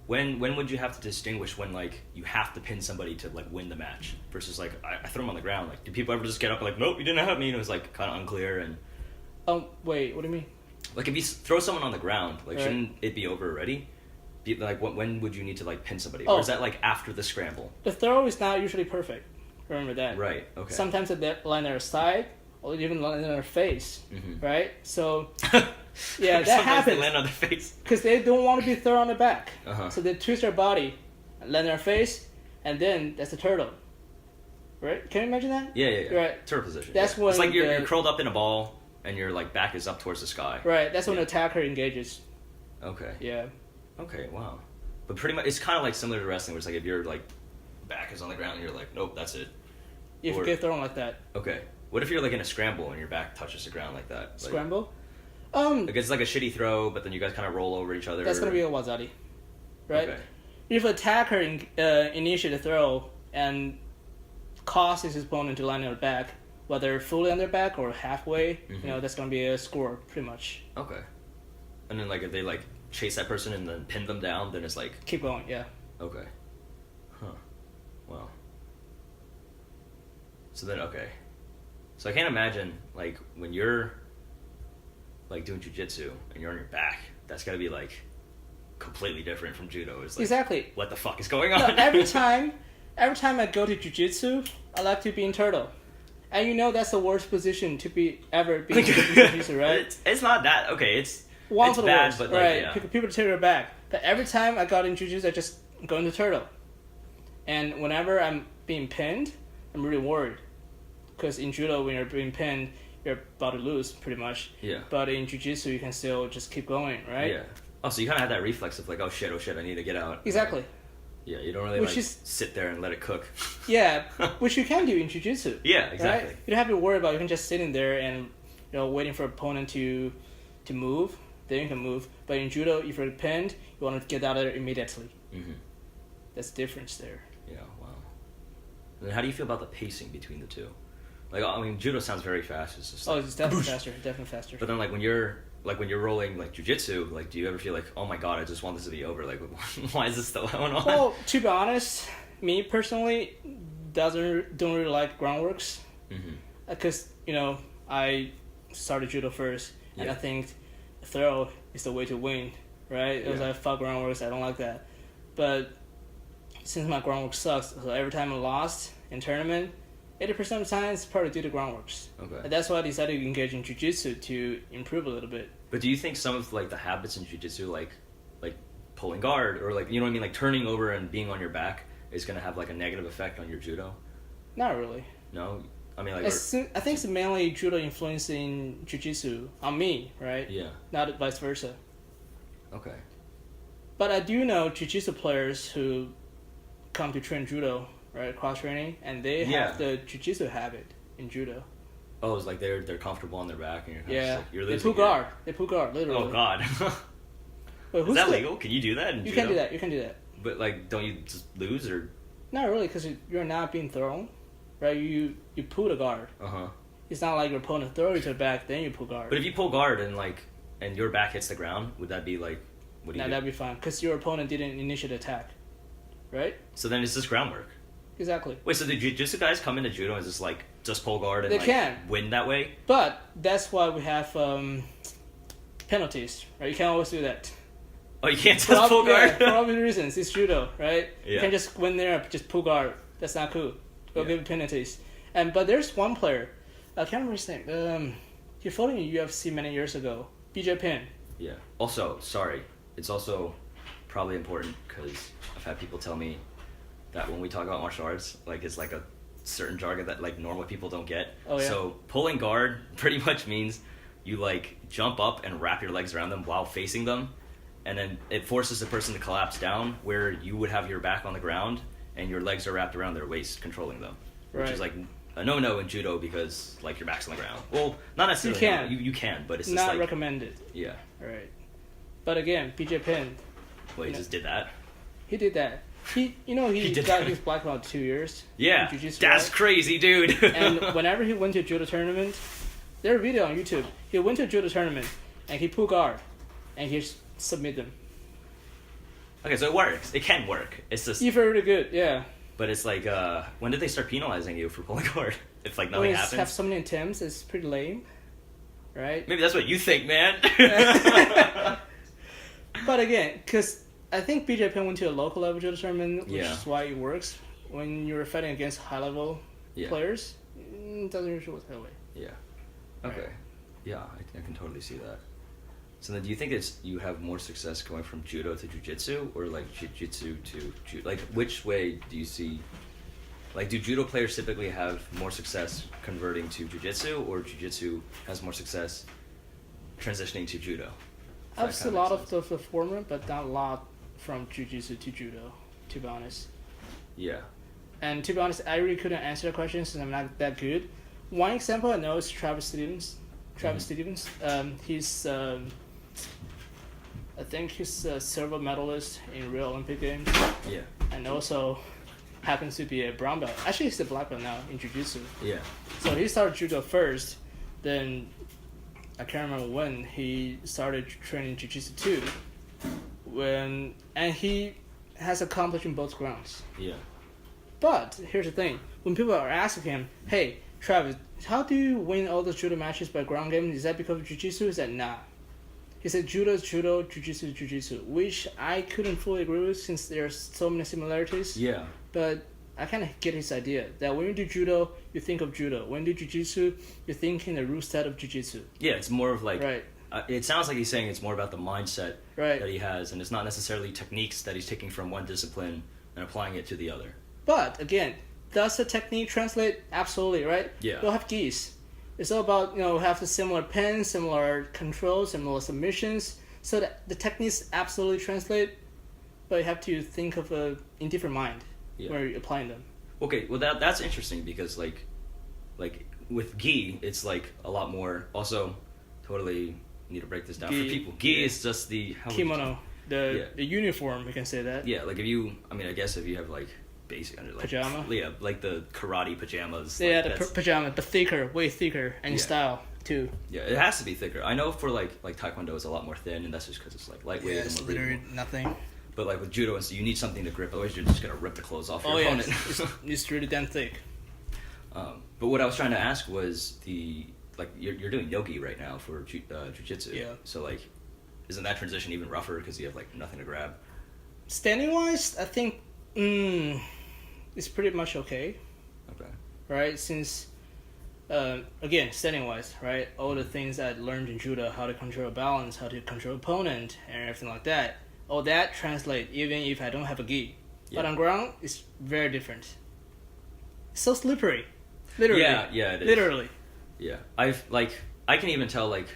when would you have to distinguish when like you have to pin somebody to like win the match versus like I throw them on the ground? Like, do people ever just get up and like, nope, you didn't have me? And it was like kind of unclear. And Oh, wait, what do you mean? like if you throw someone on the ground, like Right. shouldn't it be over already? Like when would you need to like pin somebody? Oh. Or is that like after the scramble? The throw is not usually perfect. Remember that. Right. Okay. Sometimes they land on their side or even land on their face. Right? So, yeah, that Sometimes happens. they land on their face. Because they don't want to be thrown on the back. Uh-huh. So they twist their body, land on their face, and then that's the turtle. Right? Can you imagine that? Yeah. Right. Turtle position. That's yeah. when it's like you're the- curled up in a ball and your like back is up towards the sky. Right. That's when the attacker engages. Okay. Yeah. Okay, wow. But pretty much, it's kind of like similar to wrestling, where it's like if your like back is on the ground, and you're like, nope, that's it. If Or- you get thrown like that. Okay. What if you're like in a scramble and your back touches the ground like that? Like, Scramble? Like it's like a shitty throw, but then you guys kind of roll over each other. That's going to be a wazari. Right? Okay. If the attacker initiates the throw and causes his opponent to land on their back, whether fully on their back or halfway, that's going to be a score, pretty much. Okay. And then like if they like chase that person and then pin them down, then it's like Keep going, yeah. okay. Huh. Wow. So then okay. So I can't imagine like when you're like doing jiu-jitsu and you're on your back, that's gotta be like completely different from judo. It's like Exactly. what the fuck is going No, on? every time I go to jiu-jitsu, I like to be in turtle. And you know that's the worst position to be ever be in jiu-jitsu, right? It's not that okay, it's One it's for the bad, worst, but like right? yeah. People take their back. But every time I got in jiu-jitsu, I just go into turtle. And whenever I'm being pinned, I'm really worried. Because in judo, when you're being pinned, you're about to lose pretty much. Yeah. But in jiu-jitsu, you can still just keep going, right? Yeah. Oh, so you kind of have that reflex of like, oh shit, I need to get out. Exactly. Yeah, you don't really sit there and let it cook. Yeah, which you can do in jiu-jitsu. Yeah, exactly. Right? You don't have to worry about it. You can just sitting there and waiting for opponent to move. Then you can move. But in judo, if you're pinned, you want to get out of there immediately. Mm-hmm. That's the difference there. Yeah, wow. And then how do you feel about the pacing between the two? Like, I mean, judo sounds very fast. It's just like, it's definitely faster. Definitely faster. But then, like, when you're rolling, like, jiu-jitsu, like, do you ever feel like, oh my god, I just want this to be over? Like, why is this still going on? Well, to be honest, me personally don't really like groundworks. Because, I started judo first, and I think throw is the way to win, right? It was like, fuck groundworks, I don't like that. But since my groundwork sucks, so every time I lost in tournament, 80% of the time it's probably due to groundworks. Okay. And that's why I decided to engage in jiu-jitsu to improve a little bit. But do you think some of like the habits in jiu-jitsu, like pulling guard or like, you know what I mean, like turning over and being on your back is going to have like a negative effect on your judo? Not really. No? I mean, like... I think it's mainly judo influencing jiu-jitsu on me, right? Yeah. Not vice versa. Okay. But I do know jiu-jitsu players who come to train judo, right, cross-training, and they have the jiu-jitsu habit in judo. Oh, it's like they're comfortable on their back and you're kind of just like, you're losing. They pull guard, literally. Oh, God. Wait, is that legal? Can you do that in judo? You can do that. But, like, don't you just lose or... Not really, because you're not being thrown, right? You pull the guard. Uh-huh. It's not like your opponent throws you to the back, then you pull guard. But if you pull guard and your back hits the ground, would that be like... What do you do? That'd be fine, because your opponent didn't initiate the attack, right? So then it's just groundwork. Exactly. Wait, so the jiu-jitsu guys come into judo and just like just pull guard and they can win that way? But that's why we have penalties, right? You can't always do that. Oh, you can't just pull guard? Yeah, for obvious reasons. It's judo, right? Yeah. You can't just win there just pull guard. That's not cool. Go give penalties. But there's one player, I can't remember his name. He fought in UFC many years ago. BJ Penn. Yeah. Also, sorry. It's also probably important because I've had people tell me that when we talk about martial arts, like it's like a certain jargon that like normal people don't get. Oh, yeah. So pulling guard pretty much means you like jump up and wrap your legs around them while facing them, and then it forces the person to collapse down where you would have your back on the ground and your legs are wrapped around their waist controlling them, which is like a no-no in judo because like your back's on the ground. Well, not necessarily. You can, but it's just not like, recommended. Yeah. Right. But again, BJ Penn. Well, he just did that. He did that. He got his black belt 2 years. Yeah, that's crazy, dude. And whenever he went to a judo tournament, there's a video on YouTube. He went to a judo tournament and he pulled guard, and he submit them. Okay, so it works. It can work. It's just you're really good, yeah. But it's like, when did they start penalizing you for pulling guard? If like nothing happens. Have so many attempts. It's pretty lame, right? Maybe that's what you think, man. But again, because I think BJ Penn went to a local level judo tournament, which is why it works. When you're fighting against high level players, it doesn't usually work that way. Yeah. Okay. Right. Yeah, I can totally see that. So then, do you think you have more success going from judo to jiu-jitsu, or like jiu-jitsu to judo? Like, which way do you see? Like, do judo players typically have more success converting to jiu-jitsu, or jiu-jitsu has more success transitioning to judo? I've seen a lot of the former, but not a lot from jiu-jitsu to judo, to be honest. Yeah. And to be honest, I really couldn't answer the question since I'm not that good. One example I know is Travis Stevens. He's, I think he's a silver medalist in Rio Olympic Games. Yeah. And also happens to be a brown belt. Actually, he's a black belt now in jiu-jitsu. Yeah. So he started judo first, then I can't remember when he started training jiu-jitsu too. And he has accomplished in both grounds. Yeah. But here's the thing: when people are asking him, "Hey, Travis, how do you win all those judo matches by ground game? Is that because of jiu-jitsu?" He said, "Nah." He said, "Judo is judo, jiu-jitsu is jiu-jitsu," which I couldn't fully agree with since there's so many similarities. Yeah. But I kind of get his idea that when you do judo, you think of judo. When you do jiu-jitsu, you're thinking the root set of jiu-jitsu. Yeah, it's more of like... Right. It sounds like he's saying it's more about the mindset that he has, and it's not necessarily techniques that he's taking from one discipline and applying it to the other. But again, does the technique translate? Absolutely, right? Yeah. You'll have gis. It's all about, have the similar pen, similar controls, similar submissions, so that the techniques absolutely translate, but you have to think of in different mind where you're applying them. Okay, well that's interesting because like with gi, it's like a lot more. Also, totally need to break this down for people. Gi is just the kimono, the uniform. We can say that. Yeah, like I guess if you have like basic under like pajama. Yeah, like the karate pajamas. Yeah, like, the pajama, but thicker, way thicker, and style too. Yeah, it has to be thicker. I know for like taekwondo is a lot more thin, and that's just because it's like lightweight. Yeah, it's literally nothing. But like with judo and so you need something to grip, otherwise you're just gonna rip the clothes off your opponent. It's really damn thick. But what I was trying to ask was you're doing yogi right now for jiu-jitsu. Yeah. So like, isn't that transition even rougher because you have like nothing to grab? Standing wise, I think it's pretty much okay. Okay. Right, since again, standing wise, right, all the things I learned in judo, how to control balance, how to control opponent, and everything like that, all that translate even if I don't have a gi. But on ground, it's very different. It's so slippery, literally. Yeah, it is. Literally. Yeah, I can even tell like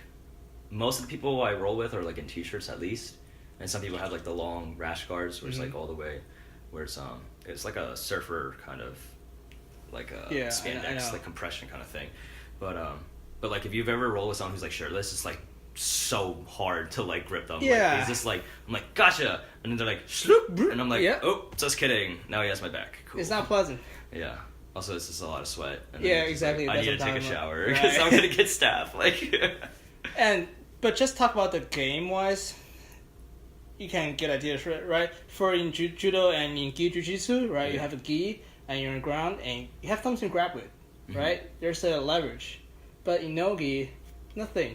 most of the people I roll with are like in t-shirts at least, and some people have like the long rash guards, which is like all the way, where it's like a surfer kind of like a spandex like compression kind of thing, but like if you've ever rolled with someone who's like shirtless, it's like so hard to like grip them. Yeah. Like, it's just like I'm like gotcha, and then they're like shloop, and I'm like oh just kidding. Now he has my back. Cool. It's not pleasant. Yeah. Also, it's just a lot of sweat. And exactly. Like, I need to take a shower because I'm gonna get stabbed. Like. But just talk about the game wise. You can get ideas, right? For in judo and in gi jiu-jitsu, right? You have a gi and you're on the ground and you have something to grab with, right? There's a leverage, but in no gi, nothing.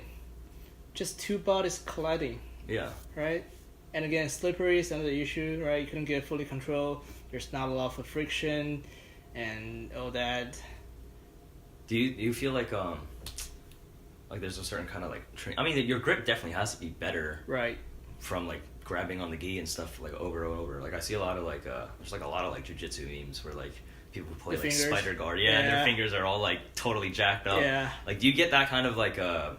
Just two bodies colliding. Yeah. Right. And again, slippery is another issue, right? You couldn't get fully control. There's not a lot of friction, and all that. Do you feel like there's a certain kind of like I mean your grip definitely has to be better, right? From like grabbing on the gi and stuff like over and over. Like I see a lot of like there's like a lot of like jiu-jitsu memes where like people play the like fingers. spider guard, and their fingers are all like totally jacked up. Yeah. Like do you get that kind of like I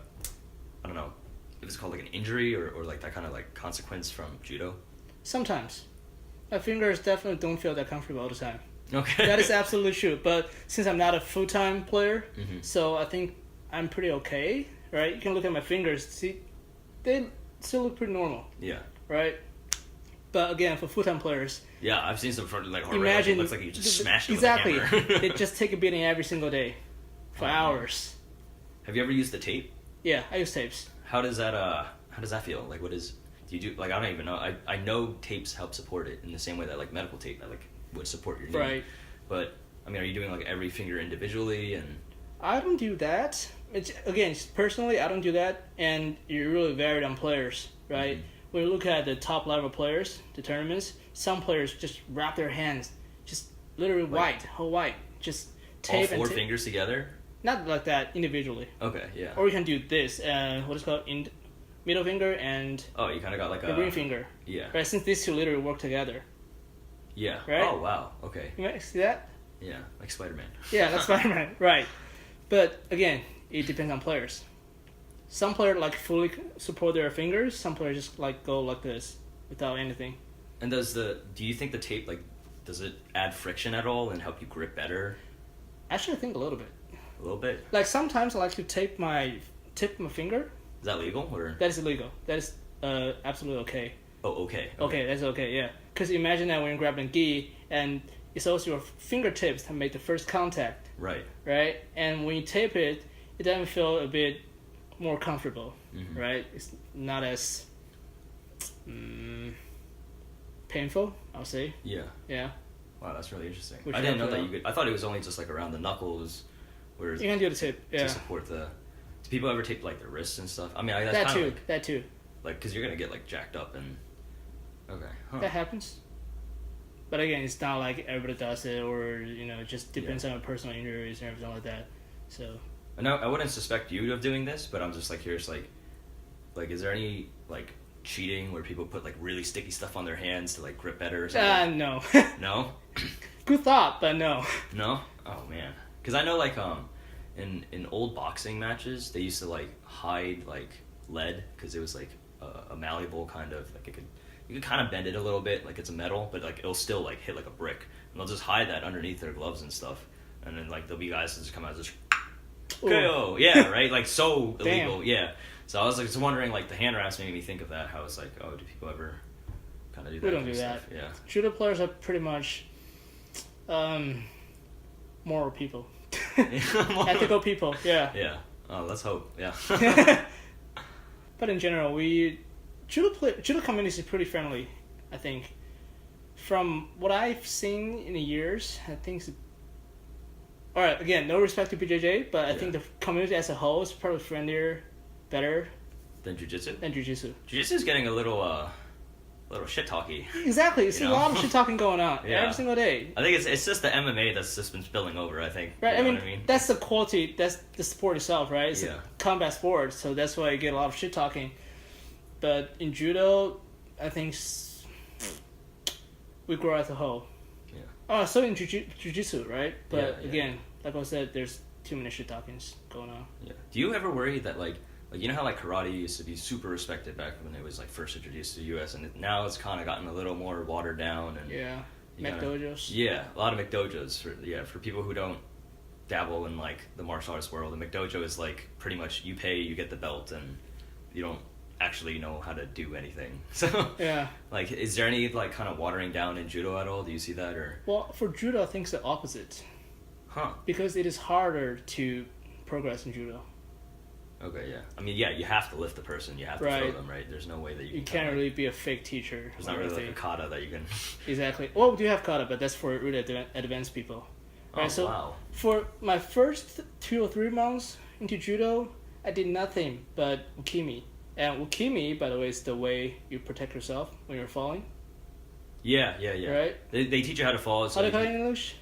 don't know if it's called like an injury or like that kind of like consequence from judo? Sometimes. My fingers definitely don't feel that comfortable all the time. Okay. That is absolutely true. But since I'm not a full-time player, so I think I'm pretty okay, right? You can look at my fingers, see, they still look pretty normal. Yeah. Right? But again, for full-time players... Yeah, I've seen some like imagine, it looks like you just smashed it exactly. with a hammer. They just take a beating every single day for hours. Have you ever used the tape? Yeah, I use tapes. How does that feel? Like do you do like I don't even know. I know tapes help support it in the same way that like medical tape that like would support your knee. Right. But I mean, are you doing like every finger individually and I don't do that. Again, personally, I don't do that, and it really varied on players, right? When you look at the top level players, the tournaments, some players just wrap their hands, just literally whole white, just tape all four fingers together. Not like that individually. Okay, yeah. Or you can do this, what is called middle finger and you kind of got like the ring finger. Yeah. Right, since these two literally work together. Yeah. Right. Oh wow. Okay. You might see that. Yeah, like Spider-Man. Yeah, that's Spider-Man. Right. But again, it depends on players. Some players like fully support their fingers. Some players just like go like this without anything. And do you think the tape like does it add friction at all and help you grip better? Actually, I think a little bit. A little bit. Like sometimes I like to tip my finger. Is that legal or? That is illegal. That is absolutely okay. Oh, okay. Okay, that's okay. Yeah, because imagine that when you're grabbing gi and it's also your fingertips that make the first contact. Right. Right, and when you tape it, it doesn't feel a bit more comfortable. Right, it's not as painful, I'll say. Yeah. Yeah. Wow, that's really interesting. Which I didn't know that you could. I thought it was only just like around the knuckles, where you can do the tape. Yeah. to support the. Do people ever tape like their wrists and stuff? I mean, that's that kind too. of like, That too. like because you're gonna get like jacked up and. Okay. Huh. That happens. But again, it's not like everybody does it, or it just depends on personal injuries and everything like that. So. I wouldn't suspect you of doing this, but I'm just like curious, like is there any like cheating where people put like really sticky stuff on their hands to like grip better or something? No. No. Good thought, but no. No? Oh man. Because I know like in old boxing matches they used to like hide like lead because it was like a malleable kind of like you could kind of bend it a little bit like it's a metal, but like it'll still like hit like a brick, and they'll just hide that underneath their gloves and stuff, and then like there'll be guys that just come out and just KO. Yeah, right. Like so illegal. Damn. Yeah. So I was like just wondering like the hand wraps made me think of that. How it's like, oh, do people ever kind of do that? We don't do that. Stuff? Yeah. Judo players are pretty much moral people. Ethical people, yeah. Yeah. Oh, let's hope. Yeah. But in general, Judo community is pretty friendly, I think. From what I've seen in the years, I think alright, again, no respect to BJJ, but I think the community as a whole is probably friendlier, better than jiu-jitsu? Than jiu-jitsu. Jiu-jitsu is getting a little shit talky. Exactly. You see a lot of shit talking going on every single day. I think it's just the MMA that's just been spilling over, I think. Right. You know I what mean, that's the quality, that's the sport itself, right? It's a combat sport, so that's why you get a lot of shit talking. But in judo, I think we grow as a whole. Yeah. Oh, so in jiu-jitsu, right? But again, like I said, there's too many shit talkings going on. Yeah. Do you ever worry that like you know how like karate used to be super respected back when it was like first introduced to the U.S. and now it's kind of gotten a little more watered down and McDojos. Yeah, a lot of McDojos for people who don't dabble in like the martial arts world. The McDojo is like pretty much you pay, you get the belt, and you don't actually know how to do anything. So like, is there any like kind of watering down in judo at all? Do you see that or? Well, for judo, I think it's the opposite. Huh? Because it is harder to progress in judo. Okay, yeah. I mean, yeah, you have to lift the person. You have to throw them, right? There's no way that you can't really be a fake teacher. There's not really like a kata that you can... Exactly. Well, we do have kata, but that's for really advanced people. Right, wow. For my first 2 or 3 months into judo, I did nothing but ukimi. And ukimi, by the way, is the way you protect yourself when you're falling. Yeah. Right? They teach you how to fall. How do you call it in English?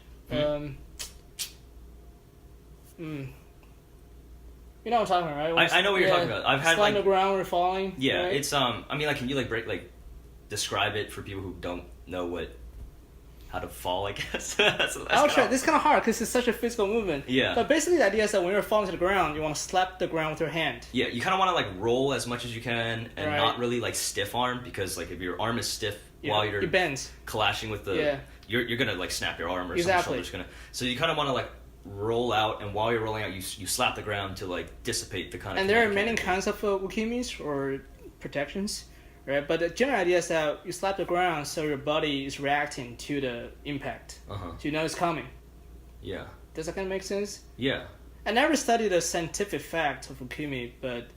You know what I'm talking about, right? I know what you're talking about. I've had slide on the ground when you're falling. Yeah, right? it's I mean, like, can you describe it for people who don't know how to fall? I guess. I'll try. This is kind of hard because it's such a physical movement. Yeah. But basically, the idea is that when you're falling to the ground, you want to slap the ground with your hand. Yeah, you kind of want to like roll as much as you can and not really like stiff arm, because like if your arm is stiff while you're it bends. Clashing with the you're gonna like snap your arm or exactly. something. So you kind of want to like roll out, and while you're rolling out, you slap the ground to like dissipate the kind of. And there are many kinds of ukimis or protections, right? But the general idea is that you slap the ground so your body is reacting to the impact. So you know it's coming. Yeah. Does that kind of make sense? Yeah. I never studied the scientific fact of ukimi, but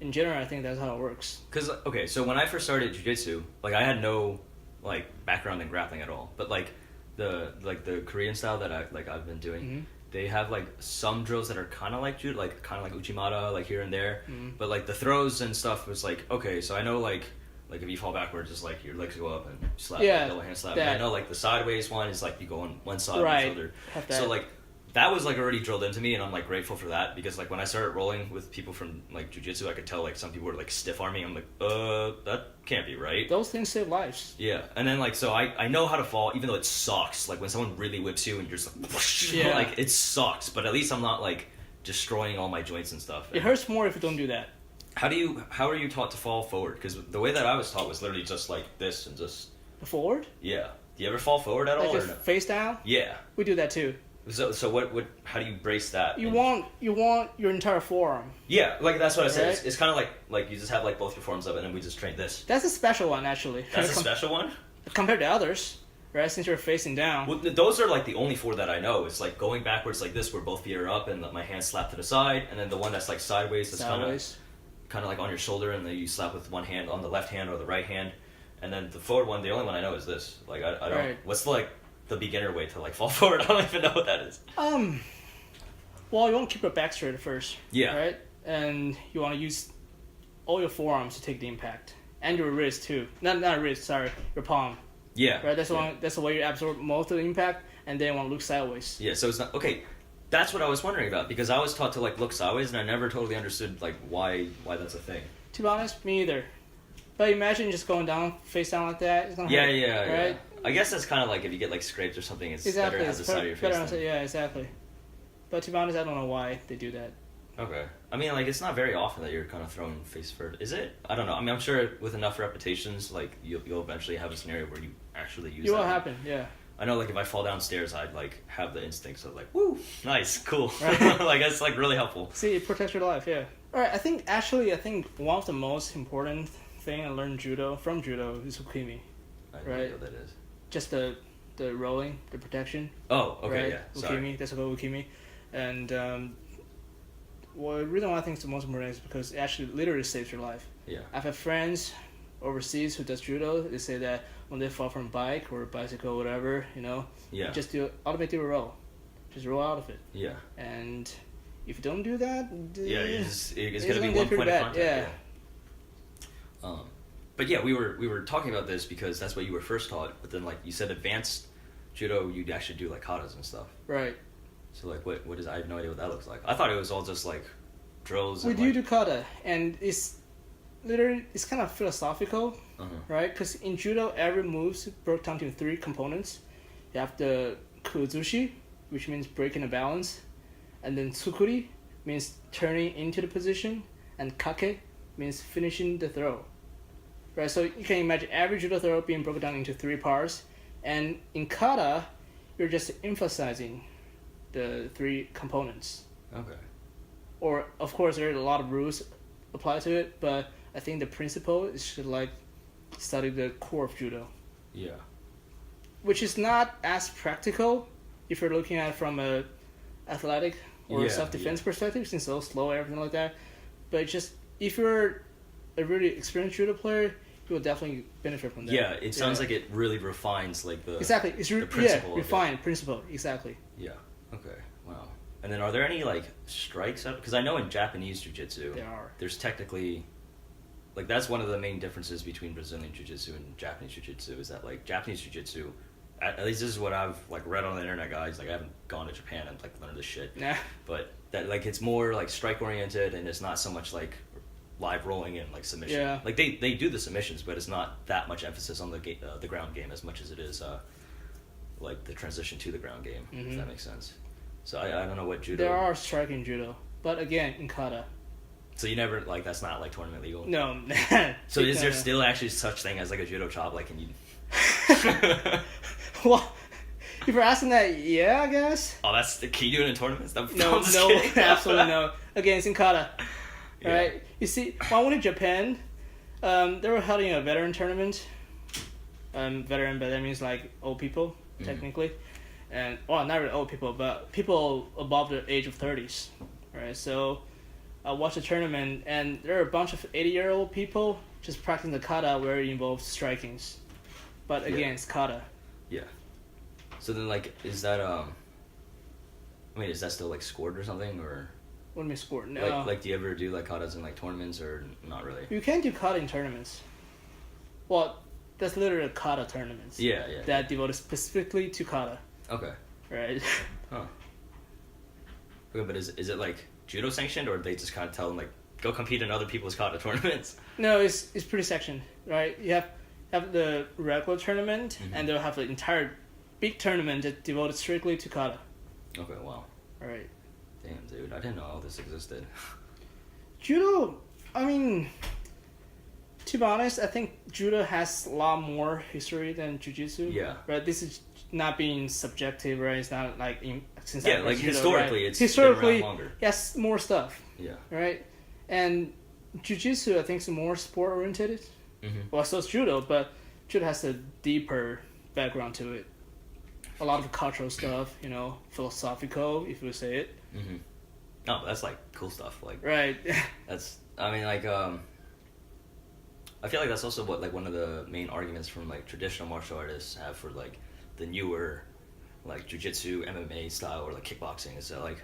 in general, I think that's how it works. Because okay, so when I first started jiu-jitsu, like I had no like background in grappling at all, but like the Korean style that I've been doing. They have like some drills that are kind of like judo, like kind of like uchimata, like here and there. But like the throws and stuff was like, okay, so I know like if you fall backwards, just like your legs go up and slap, like, double hand slap. And I know like the sideways one is like you go on one side of the shoulder. So like that was like already drilled into me, and I'm like grateful for that, because like when I started rolling with people from like jiu-jitsu, I could tell like some people were like stiff arming. I'm like, that can't be right. Those things save lives. Yeah, and then like so I know how to fall, even though it sucks. Like when someone really whips you and you're just like, like it sucks. But at least I'm not like destroying all my joints and stuff. It hurts more if you don't do that. How are you taught to fall forward? Because the way that I was taught was literally just like this and just forward. Yeah. Do you ever fall forward at all? Like just face down. Yeah. We do that too. So what how do you brace that? You want your entire forearm. Yeah, like that's what I said. It's kind of like you just have like both your forearms up, and then we just train this. That's a special one, actually. That's a special one? Compared to others, right? Since you're facing down. Well, those are like the only 4 that I know. It's like going backwards like this, where both feet are up and my hands slap to the side, and then the one that's like sideways, that's kind of like on your shoulder, and then you slap with one hand on the left hand or the right hand, and then the forward one. The only one I know is this. Like I don't. What's the beginner way to like fall forward? I don't even know what that is. Well, you want to keep your back straight at first. Yeah. Right? And you want to use all your forearms to take the impact. And your wrist too. Not wrist, sorry. Your palm. Yeah. Right? That's the way you absorb most of the impact, and then you want to look sideways. Yeah, so it's not okay. That's what I was wondering about, because I was taught to like look sideways, and I never totally understood like why that's a thing. To be honest, me either. But imagine just going down, face down like that. It's gonna hurt, right? I guess that's kind of like if you get like scraped or something, it's Exactly. better to have the side of your face. Yeah, exactly. But to be honest, I don't know why they do that. Okay. I mean, like, it's not very often that you're kind of thrown face first. Is it? I don't know. I mean, I'm sure with enough repetitions, like, you'll eventually have a scenario where you actually use It that. will happen, yeah. I know, like, if I fall downstairs, I'd, like, have the instincts of, like, woo, nice, cool. Right. Like, that's, like, really helpful. See, it protects your life, yeah. Alright, I think one of the most important thing I learned from judo is ukemi. I don't know Right. what that is. Just the rolling, the protection. Oh, okay, right? yeah. Sorry. Ukemi, that's called ukemi. And the reason why I think it's the most important is because it actually literally saves your life. Yeah. I've had friends overseas who does judo. They say that when they fall from a bike or a bicycle or whatever, Yeah. you just automatically roll. Just roll out of it. Yeah. And if you don't do that, Yeah, it's going to be gonna one get pretty point of bad, contact. yeah. But yeah, we were talking about this because that's what you were first taught. But then, like you said, advanced judo, you'd actually do like katas and stuff. Right. So like, what is? I have no idea what that looks like. I thought it was all just like drills. We And, do like, do kata, and it's kind of philosophical, right? Because in judo, every move's broke down to 3 components. You have the kuzushi, which means breaking the balance, and then tsukuri means turning into the position, and kake means finishing the throw. Right, so you can imagine every judo throw being broken down into 3 parts, and in kata, you're just emphasizing the 3 components. Okay. Or, of course, there are a lot of rules apply to it, but I think the principle is to like study the core of judo, Yeah. which is not as practical if you're looking at it from a athletic or Yeah, self-defense yeah. perspective, since it's so slow, everything like that. But just if you're a really experienced judo player, you will definitely benefit from that. Yeah, it sounds like it really refines like the exactly. It's the principle of it. refined principle exactly. Yeah. Okay. Wow. And then are there any like strikes? Because I know in Japanese jiu-jitsu, There are. there's technically, like that's one of the main differences between Brazilian jiu-jitsu and Japanese jiu-jitsu is that like Japanese jiu-jitsu, at least this is what I've like read on the internet, guys. Like I haven't gone to Japan and like learned this shit. Nah. But that like it's more like strike oriented and it's not so much like live rolling and like submission. Yeah. Like they do the submissions, but it's not that much emphasis on the ground game as much as it is like the transition to the ground game. If that makes sense. So I don't know what judo. There are striking judo, but again in kata. So you never like that's not like tournament legal. No. So is there still actually such thing as like a judo chop? Like can you? Well, if you're asking that, yeah, I guess. Oh, that's the key. Do it in tournaments? No, I'm just kidding. absolutely no. Again, it's in kata. Yeah. Right? You see, when I went to Japan, they were holding a veteran tournament. Veteran, but that means like old people, technically. And, well, not really old people, but people above the age of 30s. Right? So I watched the tournament, and there are a bunch of 80-year-old people just practicing the kata where it involves strikings. But again, it's kata. Yeah. So then, like, is that I mean, is that still like scored or something, or What do you mean sport? No. like do you ever do like katas in like tournaments or not really? You can do kata in tournaments. Well, that's literally kata tournaments. Yeah. That devoted specifically to kata. Okay. Right? Huh. Okay, but is it like judo sanctioned, or they just kind of tell them like go compete in other people's kata tournaments? No, it's pretty sectioned, right? You have the regular tournament, and they'll have an entire big tournament that devoted strictly to kata. Okay. Wow. Right. Damn, dude, I didn't know all this existed. Judo, I mean, to be honest, I think judo has a lot more history than jiu-jitsu. Yeah. Right. This is not being subjective, right? It's not like since Yeah, I like judo, historically, right? it's been historically around longer. yes, more stuff. Yeah. Right, and jiu-jitsu I think is more sport oriented. Well, so is judo, but judo has a deeper background to it. A lot of cultural stuff, philosophical, if you say it. Oh, that's like cool stuff. Like Right. that's. I mean, like I feel like that's also what like one of the main arguments from like traditional martial artists have for like the newer like jiu-jitsu, MMA style or like kickboxing is that like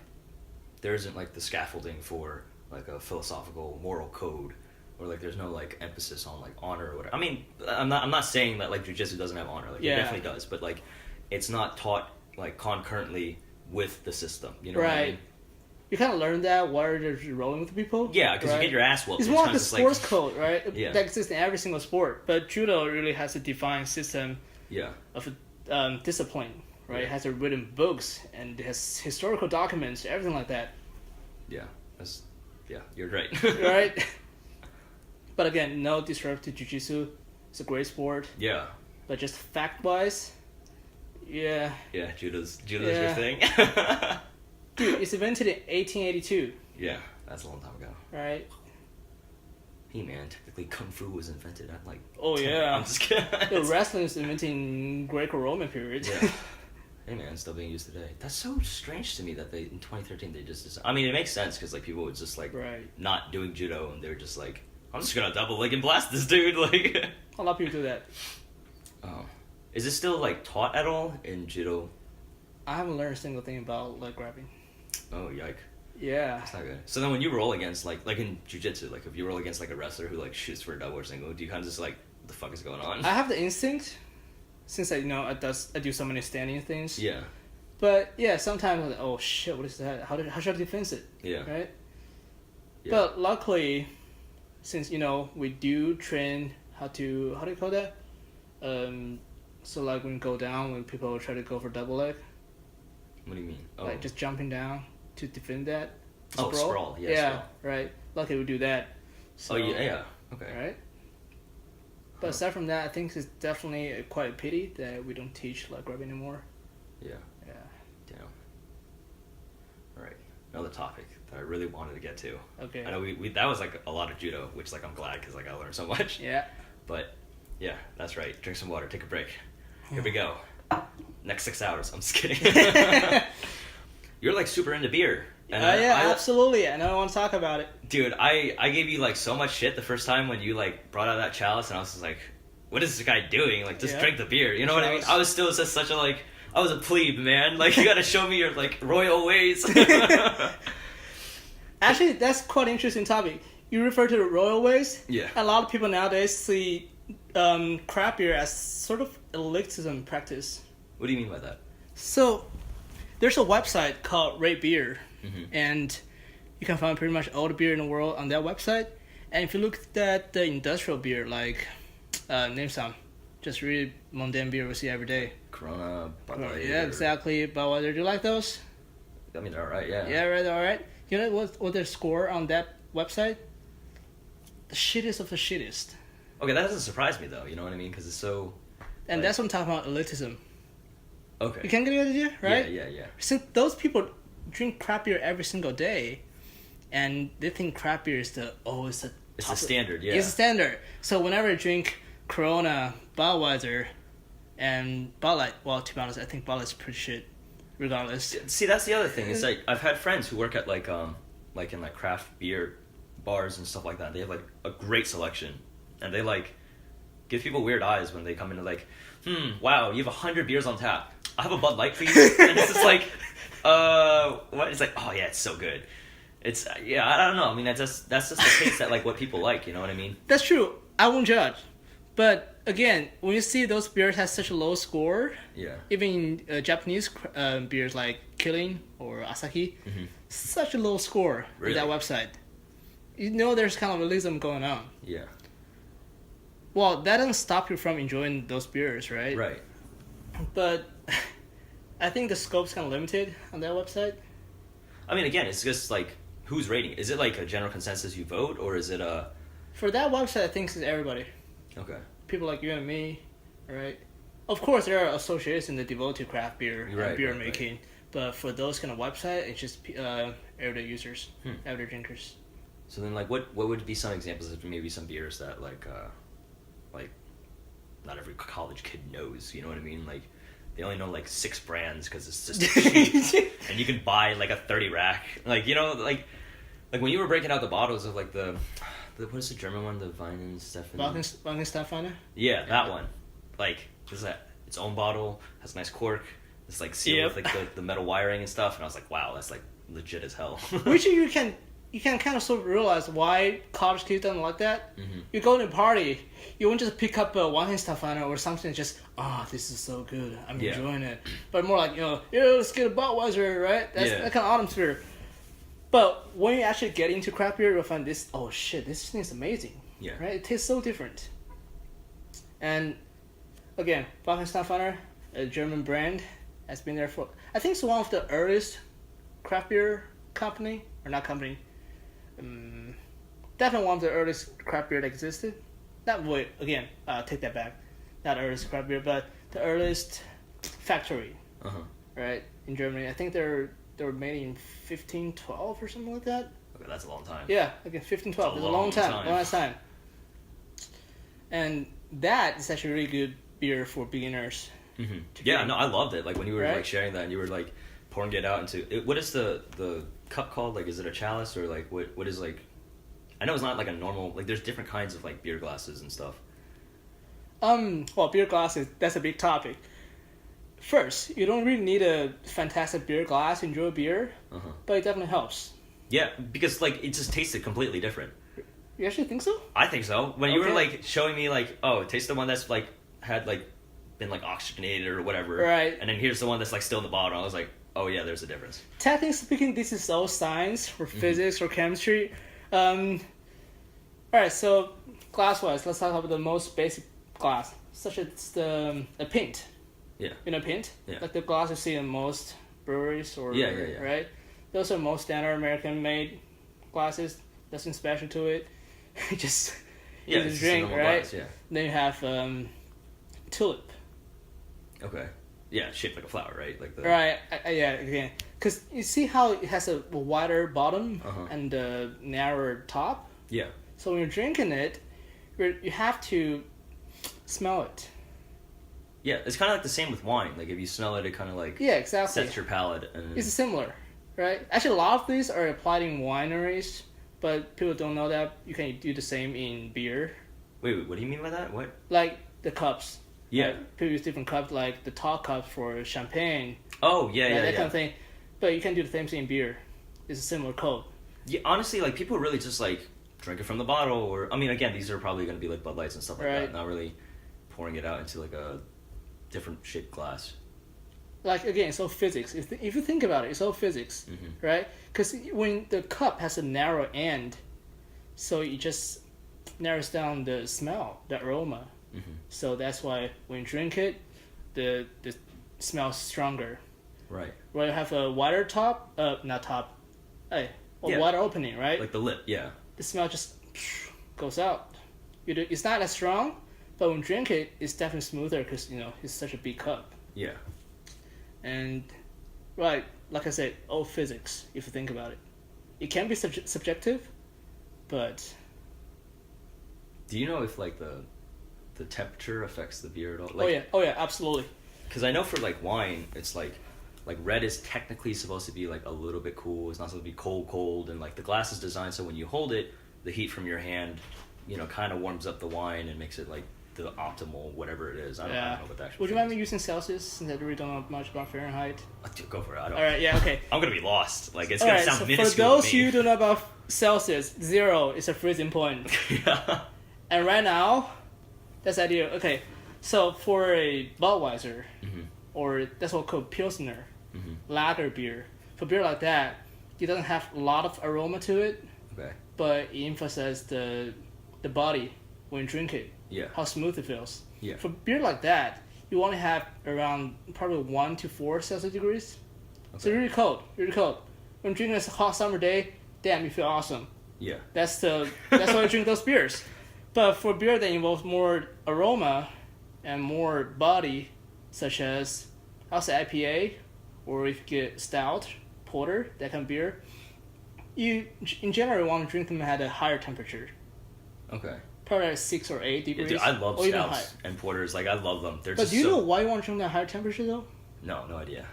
there isn't like the scaffolding for like a philosophical moral code or like there's no like emphasis on like honor or whatever. I mean, I'm not saying that like jiu-jitsu doesn't have honor, like it definitely does, but like it's not taught like concurrently with the system, you know what I mean? You kind of learn that while you're rolling with people. Yeah, because you get your ass whooped. It's more like kinda the just, sports code, right? Yeah. That exists in every single sport. But judo really has a defined system Yeah. of discipline, right? Yeah. It has written books and it has historical documents, everything like that. Yeah. You're right. Right? But again, no disrespect to jiu-jitsu. It's a great sport. Yeah. But just fact-wise, yeah. Yeah, judo's your Yeah. thing. Dude, it's invented in 1882, Yeah, that's a long time ago. right? Hey man, technically kung fu was invented at like. Oh, 10 yeah. I'm just kidding. The wrestling is invented in Greco-Roman period. Yeah. Hey man, it's still being used today. That's so strange to me that they in 2013 they just. I mean, it makes sense because like people would just like Right. not doing judo and they were just like, I'm just gonna double leg and blast this dude. Like. A lot of people do that. Oh, is it still like taught at all in judo? I haven't learned a single thing about leg grabbing. Oh, yike. Yeah. That's not good. So then when you roll against like in jiu-jitsu, like if you roll against like a wrestler who like shoots for a double or single, do you kind of just like, what the fuck is going on? I have the instinct, since I do so many standing things. Yeah. But yeah, sometimes I'm like, oh shit, what is that? How should I defend it? Yeah. Right. Yeah. But luckily, since we do train how do you call that? So like when you go down, when people try to go for double leg, What do you mean? Oh. like just jumping down to defend that. Oh, sprawl. Yeah, Yeah. sprawl. Right. Luckily we do that. So, Oh, yeah. Okay. Right. But aside from that, I think it's definitely quite a pity that we don't teach leg grab anymore. Yeah. Yeah. Damn. All right. Another topic that I really wanted to get to. Okay. I know we that was like a lot of judo, which like I'm glad because like I learned so much. Yeah. But yeah, that's right. Drink some water. Take a break. Here we go. Next 6 hours. I'm just kidding. You're like super into beer. And I absolutely. And I want to talk about it. Dude, I gave you like so much shit the first time when you like brought out that chalice, and I was just like, what is this guy doing? Like, just drink the beer. You know what I mean? I was still just such a like, I was a plebe, man. Like, you gotta show me your like royal ways. Actually, that's quite an interesting topic. You refer to the royal ways. Yeah. A lot of people nowadays see craft beer as sort of elitism practice. What do you mean by that? So, there's a website called Rate Beer, Mm-hmm. and you can find pretty much all the beer in the world on that website. And if you look at the industrial beer, like name some, just really mundane beer we see every day. Corona, Bud Light. Yeah, exactly. Budweiser, do you like those? I mean, they're alright, yeah. Yeah, right, all right. You know what their score on that website? The shittiest of the shittiest. Okay, that doesn't surprise me though. You know what I mean? Because it's so. And like, that's what I'm talking about, elitism. Okay. You can get the idea, right? Yeah. Since those people drink crap beer every single day, and they think crap beer is it's the standard, yeah. It's the standard. So whenever I drink Corona, Budweiser, and Bud Light, well, to be honest, I think Bud Light's pretty shit, regardless. See, that's the other thing. It's like I've had friends who work at like in like craft beer bars and stuff like that. They have like a great selection, and they like give people weird eyes when they come into like, wow, you have 100 beers on tap. I have a Bud Light, please. And it's just like, what? It's like, oh yeah, it's so good. It's I don't know. I mean, that's just the taste that like what people like. You know what I mean? That's true. I won't judge, but again, when you see those beers have such a low score, Yeah. even Japanese beers like Kirin or Asahi, such a low score Really? on that website. You know, there's kind of elitism going on. Yeah. Well, that doesn't stop you from enjoying those beers, right? Right. But I think the scope's kind of limited on that website. I mean, again, it's just like who's rating it? Is it like a general consensus you vote, or is it a? For that website, I think it's everybody. Okay. People like you and me, right? Of course, there are associations that devote to craft beer and beer making, right. But for those kind of websites, it's just everyday users, everyday drinkers. So then, like, what would be some examples of maybe some beers that like not every college kid knows? You know what I mean? Like, they only know like 6 brands because it's just cheap, and you can buy like a 30 rack. Like, you know, like when you were breaking out the bottles of like the what is the German one? The Weihenstephaner? Yeah, that one. Like, there's its own bottle, has a nice cork. It's like sealed with like the metal wiring and stuff, and I was like, wow, that's like legit as hell. Which you can kind of sort of realize why college kids don't like that. Mm-hmm. You go to a party, you won't just pick up a Weihenstephaner or something. Just this is so good, I'm enjoying it. But more like let's get a Budweiser, right? That's that kind of autumn spirit. But when you actually get into craft beer, you'll find this. Oh shit, this thing is amazing. Yeah. Right? It tastes so different. And again, Falkenstein, a German brand, has been there for. I think it's one of the earliest craft beer company, or not company. Definitely one of the earliest craft beer that existed. Not wait again. Take that back. Not the earliest craft beer, but the earliest factory. Right in Germany. I think they were made in 1512 or something like that. Okay, that's a long time. Yeah, again 1512. It's a long time. And that is actually really good beer for beginners. Yeah, no, I loved it. Like when you were like sharing that, and you were like pouring it out into it. What is the cup called? Like, is it a chalice or like what is like? I know it's not like a normal. Like, there's different kinds of like beer glasses and stuff. Well, beer glasses, that's a big topic. First, you don't really need a fantastic beer glass to enjoy beer, but it definitely helps. Yeah, because like it just tasted completely different. You actually think so? I think so. When you were like showing me like, oh, taste the one that's like had like been like oxygenated or whatever, right? And then here's the one that's like still in the bottle. I was like, oh yeah, there's a difference. Technically speaking, this is all science or physics or chemistry. Alright, so glass-wise, let's talk about the most basic glass, such as a pint. Yeah. You know pint? Yeah. Like the glass you see in most breweries or yeah. Right? Those are most standard American-made glasses. Nothing special to it. Just it's drink, right? Glass, yeah. Then you have tulip. Okay. Yeah, shaped like a flower, right? Like the right. Yeah. Again, because you see how it has a wider bottom and a narrower top. Yeah. So when you're drinking it, you have to smell it. Yeah, it's kind of like the same with wine. Like if you smell it, it kind of like exactly sets your palate. And it's similar, right? Actually, a lot of these are applied in wineries, but people don't know that you can do the same in beer. Wait, what do you mean by that? What? Like the cups. Yeah. Like people use different cups, like the tall cup for champagne. Oh yeah. That kind of thing. But you can do the same thing in beer. It's a similar code. Yeah, honestly, like people really just like drink it from the bottle, or I mean, again, these are probably going to be like Bud Lights and stuff like that. Not really pouring it out into like a different shaped glass. Like again, it's all physics. If you think about it, it's all physics, right? Because when the cup has a narrow end, so it just narrows down the smell, the aroma. So that's why when you drink it, the smell is stronger. Right. Where you have a wider top, not top, wider opening, right? Like the lip, yeah. The smell just goes out. It's not as strong, but when you drink it, it's definitely smoother because it's such a big cup. Yeah. And like I said, all physics. If you think about it, it can be subjective, but. Do you know if like the temperature affects the beer at all? Like, oh yeah, absolutely. Because I know for like wine, it's like red is technically supposed to be like a little bit cool. It's not supposed to be cold, and like the glass is designed so when you hold it, the heat from your hand, kind of warms up the wine and makes it like the optimal whatever it is. I don't know what the actual. Would you mind me using Celsius since I really don't know much about Fahrenheit? Go for it. I don't. All right, yeah, okay. I'm gonna be lost. Like it's gonna sound minuscule. For those who don't know about Celsius, 0 is a freezing point. Yeah. And right now, that's the idea. Okay, so for a Budweiser, or that's what we call Pilsner, lager beer. For beer like that, it doesn't have a lot of aroma to it. Okay. But it emphasizes the body when you drink it. Yeah. How smooth it feels. Yeah. For beer like that, you want to have around probably 1 to 4 Celsius degrees. Okay. So really cold. When drinking a hot summer day, damn, you feel awesome. Yeah. That's why you drink those beers. But for beer that involves more aroma and more body, such as I'll say IPA, or if you get stout, porter, that kind of beer, you in general want to drink them at a higher temperature. Okay. Probably like 6 or 8 degrees. Yeah, dude, I love stouts and porters. Like I love them. But do you know why you want to drink at a higher temperature though? No idea.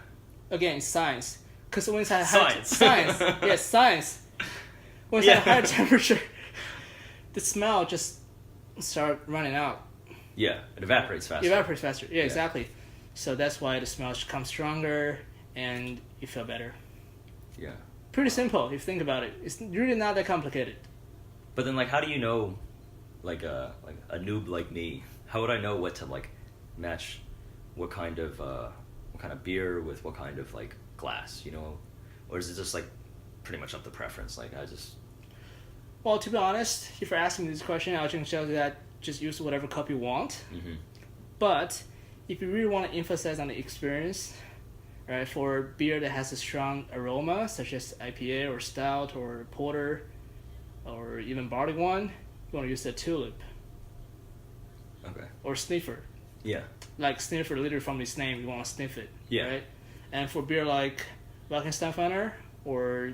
Again, it's science. Because when it's at science. Yes, science. When it's at a higher temperature, the smell just start running out. Yeah, it evaporates faster. Yeah, exactly. So that's why the smell comes stronger and you feel better. Yeah. Pretty simple if you think about it. It's really not that complicated. But then, like, how do you know, like a noob like me, how would I know what to like match, what kind of beer with what kind of like glass, or is it just like pretty much up to preference? Like I just. Well, to be honest, if you're asking me this question, I'll just tell you that just use whatever cup you want. But if you really want to emphasize on the experience, right, for beer that has a strong aroma, such as IPA or stout or porter or even barley wine, you want to use the tulip. Okay. Or sniffer. Yeah. Like sniffer, literally from its name, you want to sniff it. Yeah. Right? And for beer like Walkensteinfeiner or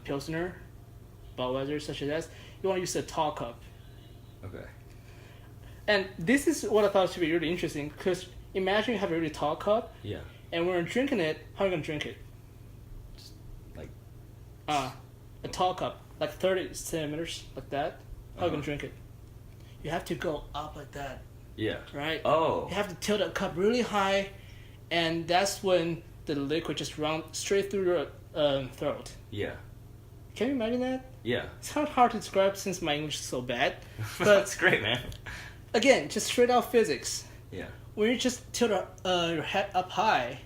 Pilsner, Budweiser, such as that, you want to use the tall cup. Okay. And this is what I thought should be really interesting, because imagine you have a really tall cup, Yeah. and when you're drinking it, how are you going to drink it? Just like. A tall cup, like 30 centimeters, like that. How are you going to drink it? You have to go up like that. Yeah. Right? Oh. You have to tilt the cup really high, and that's when the liquid just runs straight through your throat. Yeah. Can you imagine that? Yeah. It's kind of hard to describe since my English is so bad. But That's great, man. again, just straight out physics. Yeah. When you just tilt your head up high,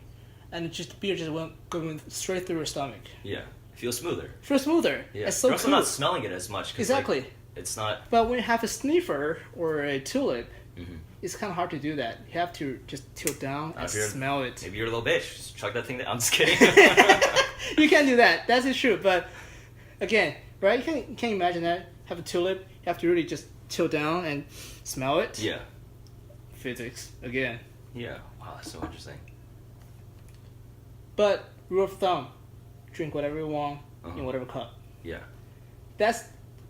and just beer just went going straight through your stomach. Yeah. Feels smoother. Feels smoother. Yeah. It's so You're also cool. not smelling it as much. 'Cause, Exactly. Like, it's not. But when you have a sniffer or a tulip, Mm-hmm. it's kind of hard to do that. You have to just tilt down and smell it. Maybe you're a little bitch. Just chuck that thing down. I'm just kidding. You can't do that. That's the truth. But again, right? You can't imagine that. Have a tulip. You have to really just tilt down and smell it. Yeah. Physics again. Yeah. Wow, that's so interesting. But rule of thumb: drink whatever you want in whatever cup. Yeah. That's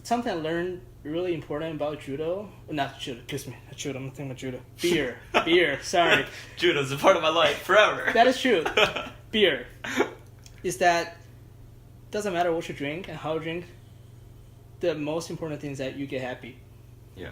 something I learned really important about judo. Not judo. Excuse me. Not judo. I'm thinking about judo. Beer. Beer. Sorry. Judo's a part of my life forever. That is true. Beer. Is that doesn't matter what you drink and how you drink. The most important thing is that you get happy. Yeah.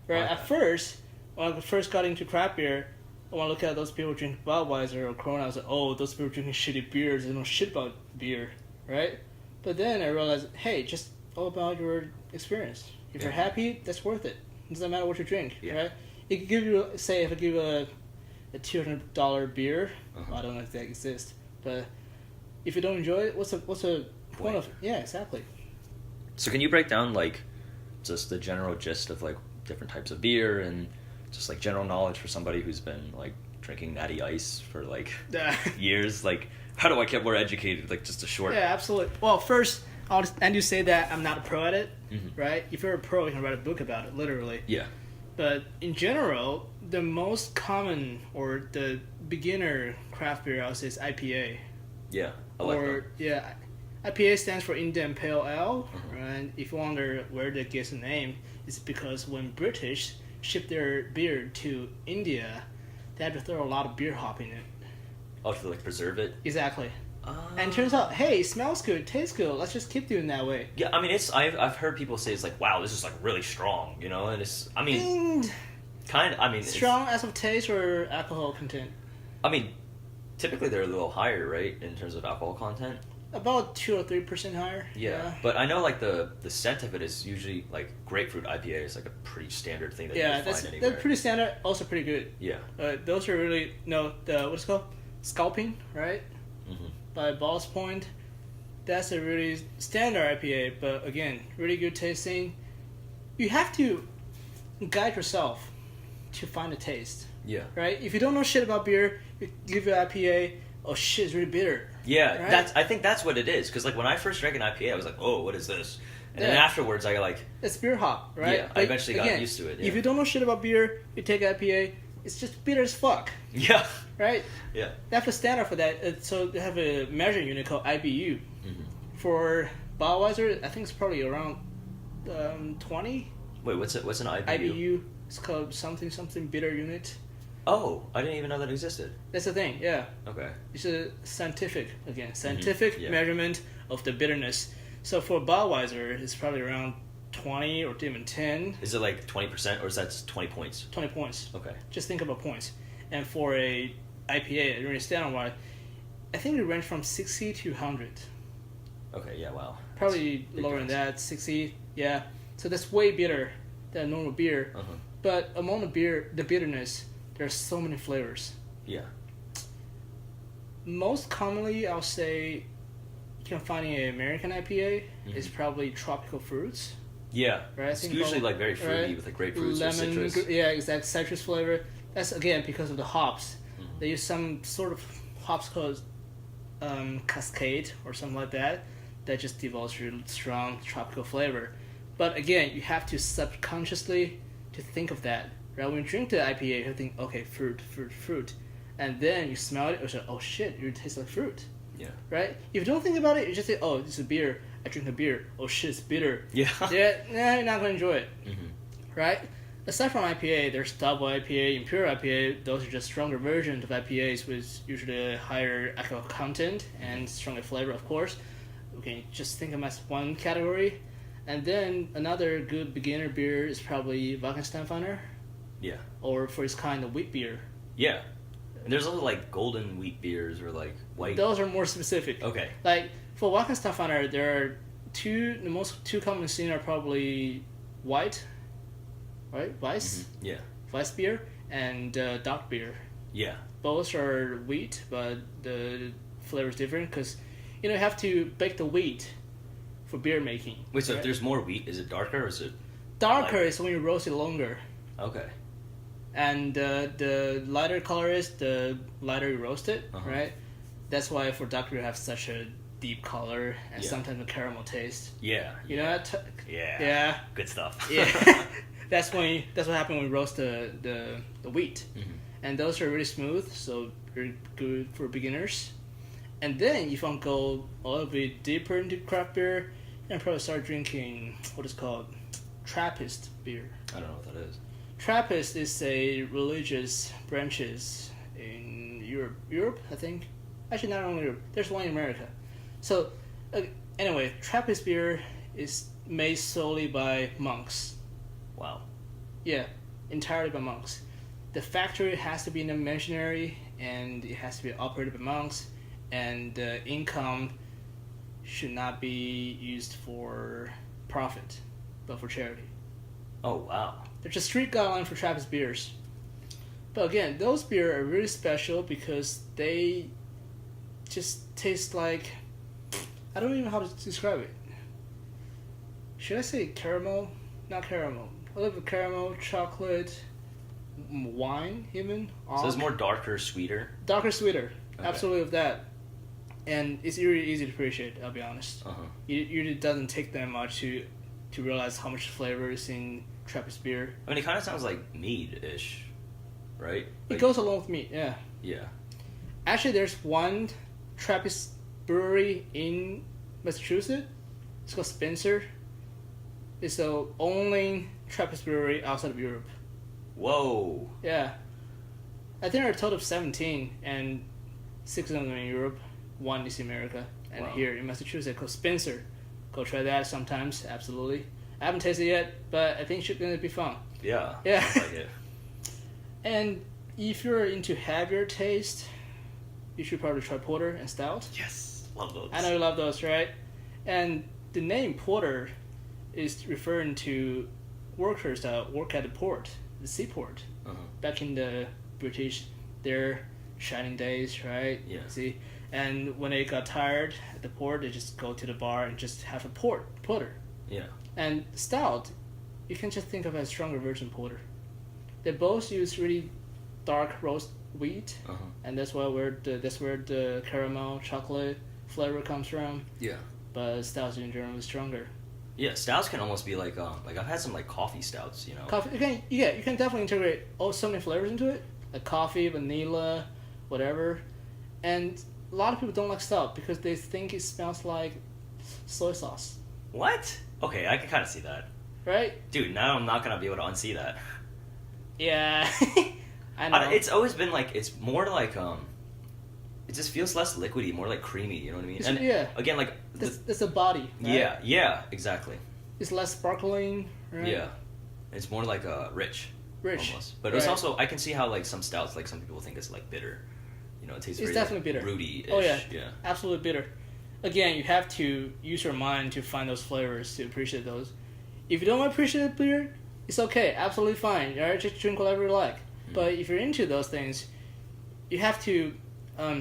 Right. Like At that. first, when I first got into craft beer, I want to look at those people drinking Budweiser or Corona. I was like, oh, those people drinking shitty beers. They know shit about beer, right? But then I realized, hey, just all about your experience. If you're happy, that's worth it. It doesn't matter what you drink, right? It could give you, say, if I give you a $200 beer, well, I don't know if that exists, but if you don't enjoy it, what's the point of it? Yeah, exactly. So can you break down like just the general gist of like different types of beer and just like general knowledge for somebody who's been like drinking Natty Ice for like years? Like, how do I get more educated? Like, just a short. Yeah, absolutely. Well, first, and you say that I'm not a pro at it, right? If you're a pro, you can write a book about it, literally. Yeah. But in general, the most common or the beginner craft beer, I would say, is IPA. Yeah, I like that. Yeah, IPA stands for Indian Pale Ale, and if you wonder where that gets the name, it's because when British shipped their beer to India, they had to throw a lot of beer hop in it. Oh, to like preserve it. Exactly. And it turns out, hey, it smells good, tastes good. Let's just keep doing that way. Yeah, I mean, I've heard people say it's like, wow, this is like really strong, you know, and it's, I mean, kind of, I mean, Strong as of taste or alcohol content? I mean, typically they're a little higher, right, in terms of alcohol content. About 2 or 3% higher. Yeah, but I know like the scent of it is usually like grapefruit IPA is like a pretty standard thing that you can find anywhere. That's pretty standard. Also pretty good. Yeah. Those are really what's it called? Scalping, right? By Ball's Point. That's a really standard IPA, but again, really good tasting. You have to guide yourself to find a taste. Yeah. Right? If you don't know shit about beer, you give it IPA. Oh shit, it's really bitter. Yeah, right? I think that's what it is. Because like when I first drank an IPA, I was like, oh, what is this? And then afterwards, I like. It's beer hop, right? Yeah, I eventually got used to it. Yeah. If you don't know shit about beer, you take IPA. It's just bitter as fuck. Yeah. Right? Yeah. They have a standard for that. So they have a measuring unit called IBU. For Budweiser, I think it's probably around 20. Wait, what's an IBU? IBU. It's called something bitter unit. Oh, I didn't even know that existed. That's the thing, yeah. Okay. It's a scientific Yeah. measurement of the bitterness. So for Budweiser, it's probably around 20 or even 10. Is it like 20% or is that 20 points? 20 points. Okay. Just think about points. And for a IPA, really standard one, I think it range from 60 to 100. Okay, yeah, wow. Probably lower than that, 60, yeah. So that's way bitter than normal beer. But among the bitterness, there's so many flavors. Yeah. Most commonly, I'll say you can find in an American IPA is probably tropical fruits. Yeah. Right? It's usually like very fruity with like grapefruits or citrus. Yeah, exact citrus flavor. That's again because of the hops. They use some sort of hops called Cascade or something like that just develops really strong tropical flavor. But again, you have to subconsciously to think of that. Right? When you drink the IPA, you think, okay, fruit. And then you smell it, and say, oh shit, it tastes like fruit. Yeah. Right? If you don't think about it, you just say, oh, this is a beer. I drink a beer. Oh shit, it's bitter. Yeah. Nah, you're not going to enjoy it. Mm-hmm. Right? Aside from IPA, there's double IPA, imperial IPA. Those are just stronger versions of IPAs with usually a higher alcohol content and stronger flavor, of course. Okay, just think of them as one category. And then another good beginner beer is probably Wackensteinfeiner. Yeah. Or for its kind of wheat beer. Yeah. And there's also like golden wheat beers or like white. Those are more specific. Okay. Like for Wackensteinfeiner, there are the most two common seen are probably white, right? Weiss. Mm-hmm. Yeah. Weiss beer and dark beer. Yeah. Both are wheat, but the flavor is different because you have to bake the wheat for beer making. Wait, so right? if there's more wheat, is it darker or is it darker? lighter? Is when you roast it longer. Okay. And the lighter color is the lighter you roast it, right? That's why for dark beer you have such a deep color and sometimes a caramel taste. Yeah. You know that? Yeah. Good stuff. Yeah. That's what happens when we roast the wheat. Mm-hmm. And those are really smooth, so very good for beginners. And then if you want to go a little bit deeper into craft beer, you can probably start drinking what is called Trappist beer. I don't know what that is. Trappist is a religious branches in Europe, I think. Actually, not only Europe. There's one in America. So, anyway, Trappist beer is made solely by monks. Wow. Yeah, entirely by monks. The factory has to be in a missionary, and it has to be operated by monks, and the income should not be used for profit, but for charity. Oh, wow. There's a strict guideline for Trappist beers. But again, those beers are really special because they just taste like... I don't even know how to describe it. Should I say caramel? Not caramel. A little bit caramel, chocolate, wine even. So it's more darker, sweeter? Darker, sweeter. Okay. Absolutely of that. And it's really easy to appreciate, I'll be honest. It doesn't take that much to realize how much flavor is in Trappist beer. I mean, it kind of sounds like mead-ish, right? It goes along with meat, yeah. Yeah. Actually, there's one Trappist brewery in Massachusetts. It's called Spencer. It's the only Trappist brewery outside of Europe. Whoa. Yeah. I think there are a total of 17, and 6 of them are in Europe. 1 is in America. And here in Massachusetts, called Spencer. Go try that sometimes, absolutely. I haven't tasted it yet, but I think it's going to be fun. Yeah. Yeah. I like it. And if you're into heavier taste, you should probably try porter and stout. Yes. Love those. I know you love those, right? And the name porter is referring to workers that work at the port, the seaport. Back in the British, their shining days, right? Yeah. See? And when they got tired at the port, they just go to the bar and just have a porter. Yeah. And stout, you can just think of as a stronger version porter. They both use really dark roast wheat, and that's where the caramel chocolate flavor comes from. Yeah. But stouts in general is stronger. Yeah, stouts can almost be like I've had some like coffee stouts, you know. Coffee, you can definitely integrate so many flavors into it, like coffee, vanilla, whatever. And a lot of people don't like stout because they think it smells like soy sauce. What? Okay, I can kind of see that. Right? Dude, now I'm not gonna be able to unsee that. Yeah, I know. It's always been like it's more like it just feels less liquidy, more like creamy. You know what I mean? And again, like that's a body. Right? Yeah, exactly. It's less sparkling, right? Yeah, it's more like rich, almost. But it's also I can see how like some stouts, like some people think it's like bitter. You know, it tastes. It's definitely bitter. Rooty-ish. Oh yeah, absolutely bitter. Again, you have to use your mind to find those flavors to appreciate those. If you don't appreciate beer, it's okay, absolutely fine. All right, just drink whatever you like. But if you're into those things, you have to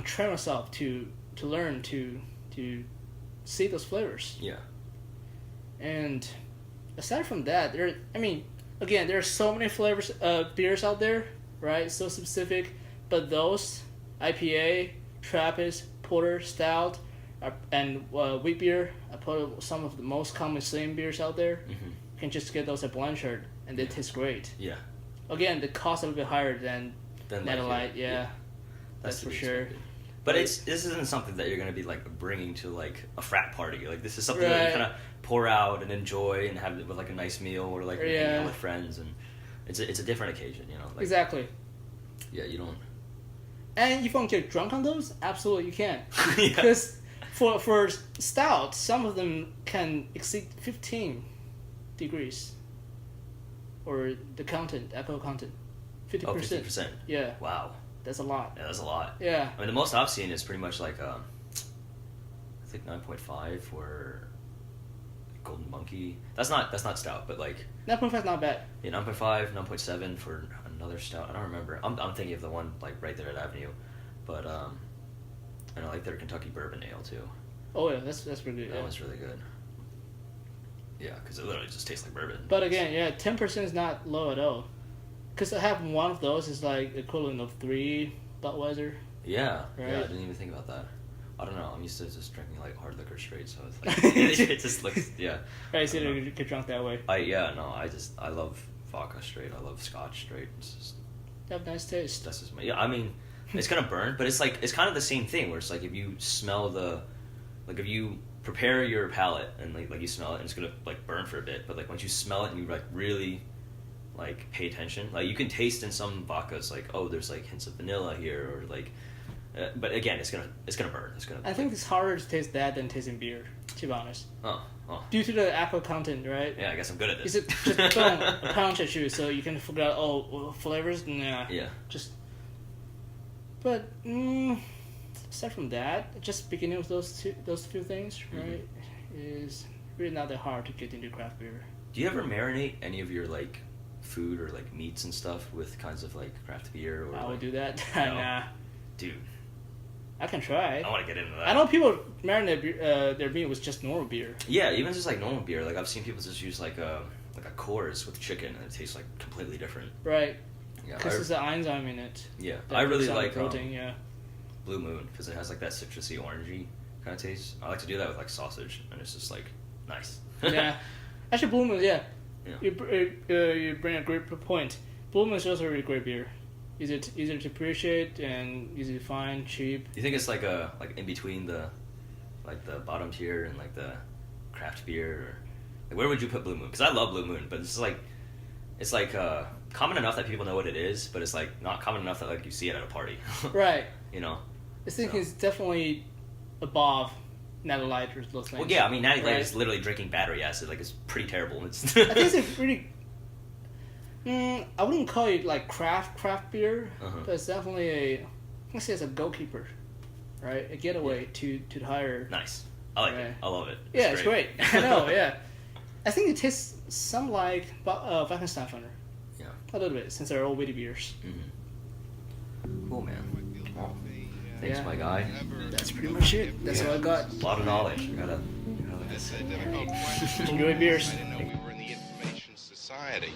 train yourself to learn to see those flavors. Yeah. And aside from that, there are so many flavors beers out there. right? So specific. But those IPA, Trappist, Porter, Stout, and wheat beer are probably some of the most common slim beers out there. You can just get those at Blanchard, and they taste great. Yeah. Again, the cost a little bit higher than Net Light. Yeah. That's for sure. But this isn't something that you're gonna be like bringing to like a frat party. Like this is something that you kind of pour out and enjoy and have it with like a nice meal or like hanging out with friends, and it's a different occasion, you know. Like, exactly. Yeah, you don't. And if you want to get drunk on those, absolutely you can. Because for stout, some of them can exceed 15 degrees. Or the content, alcohol content, 50%. Oh, 50%. Yeah. Wow. That's a lot. Yeah, that's a lot. Yeah. I mean, the most I've seen is pretty much like I think 9.5 for Golden Monkey. That's not stout, but like 9.5 is not bad. Yeah, 9.5, 9.7 for another stout. I don't remember. I'm thinking of the one like right there at Avenue, but and I like their Kentucky Bourbon Ale too. Oh yeah, that's pretty good. That one's really good. Yeah, because it literally just tastes like bourbon. But again, 10% is not low at all. Because I have one of those is like equivalent of 3 Budweiser. Yeah, right? Yeah, I didn't even think about that. I don't know. I'm used to just drinking like hard liquor straight, so it's like it just looks Right, so you get drunk that way. I love vodka straight. I love Scotch straight. It's just they have nice taste. That's just I mean, it's gonna burn, but it's kind of the same thing where it's like if you smell if you prepare your palate and like you smell it and it's gonna like burn for a bit, but like once you smell it and you like really like pay attention, like you can taste in some vodkas like, oh, there's like hints of vanilla here, or like but again it's gonna burn. I think it's harder to taste that than tasting beer, to be honest. Due to the alcohol content, right? Yeah, I guess I'm good at this. Is it just boom, a punch at you, so you can figure out flavors? Nah. Yeah. But aside from that, just beginning with those few things, right, is really not that hard to get into craft beer. Do you ever marinate any of your like food or like meats and stuff with kinds of like craft beer? Or I would do that. No. Nah. Dude. I can try. I want to get into that. I know people marinate their meat with just normal beer. Yeah, even just like normal beer. Like I've seen people just use like a Coors with chicken, and it tastes like completely different. Right. Yeah. Because there's an enzyme in it. Yeah, I really like protein. Yeah. Blue Moon because it has like that citrusy, orangey kind of taste. I like to do that with like sausage, and it's just like nice. Yeah. Actually, Blue Moon. Yeah. Yeah. You bring a great point. Blue Moon is also a really great beer. Is it easier to appreciate and easy to find, cheap? Do you think it's like in between the bottom tier and like the craft beer, or like where would you put Blue Moon? Because I love Blue Moon, but it's like common enough that people know what it is, but it's like not common enough that like you see it at a party. Right. You know. I think it's definitely above Natty Light or those things. Well, yeah, I mean Natty Light is literally drinking battery acid. Like it's pretty terrible. I think it's really. I wouldn't call it like craft beer, but it's definitely let's say it's a goalkeeper, right? A getaway to the higher. Nice. I like it. I love it. It's great. I know. Yeah, I think it tastes some like Frankenstein. Yeah. A little bit, since they're all witty beers. Mm-hmm. Cool, man. Well, thanks, my guy. That's pretty much it. That's all I got. A lot of knowledge. Enjoy beers. I didn't know we were in the information society.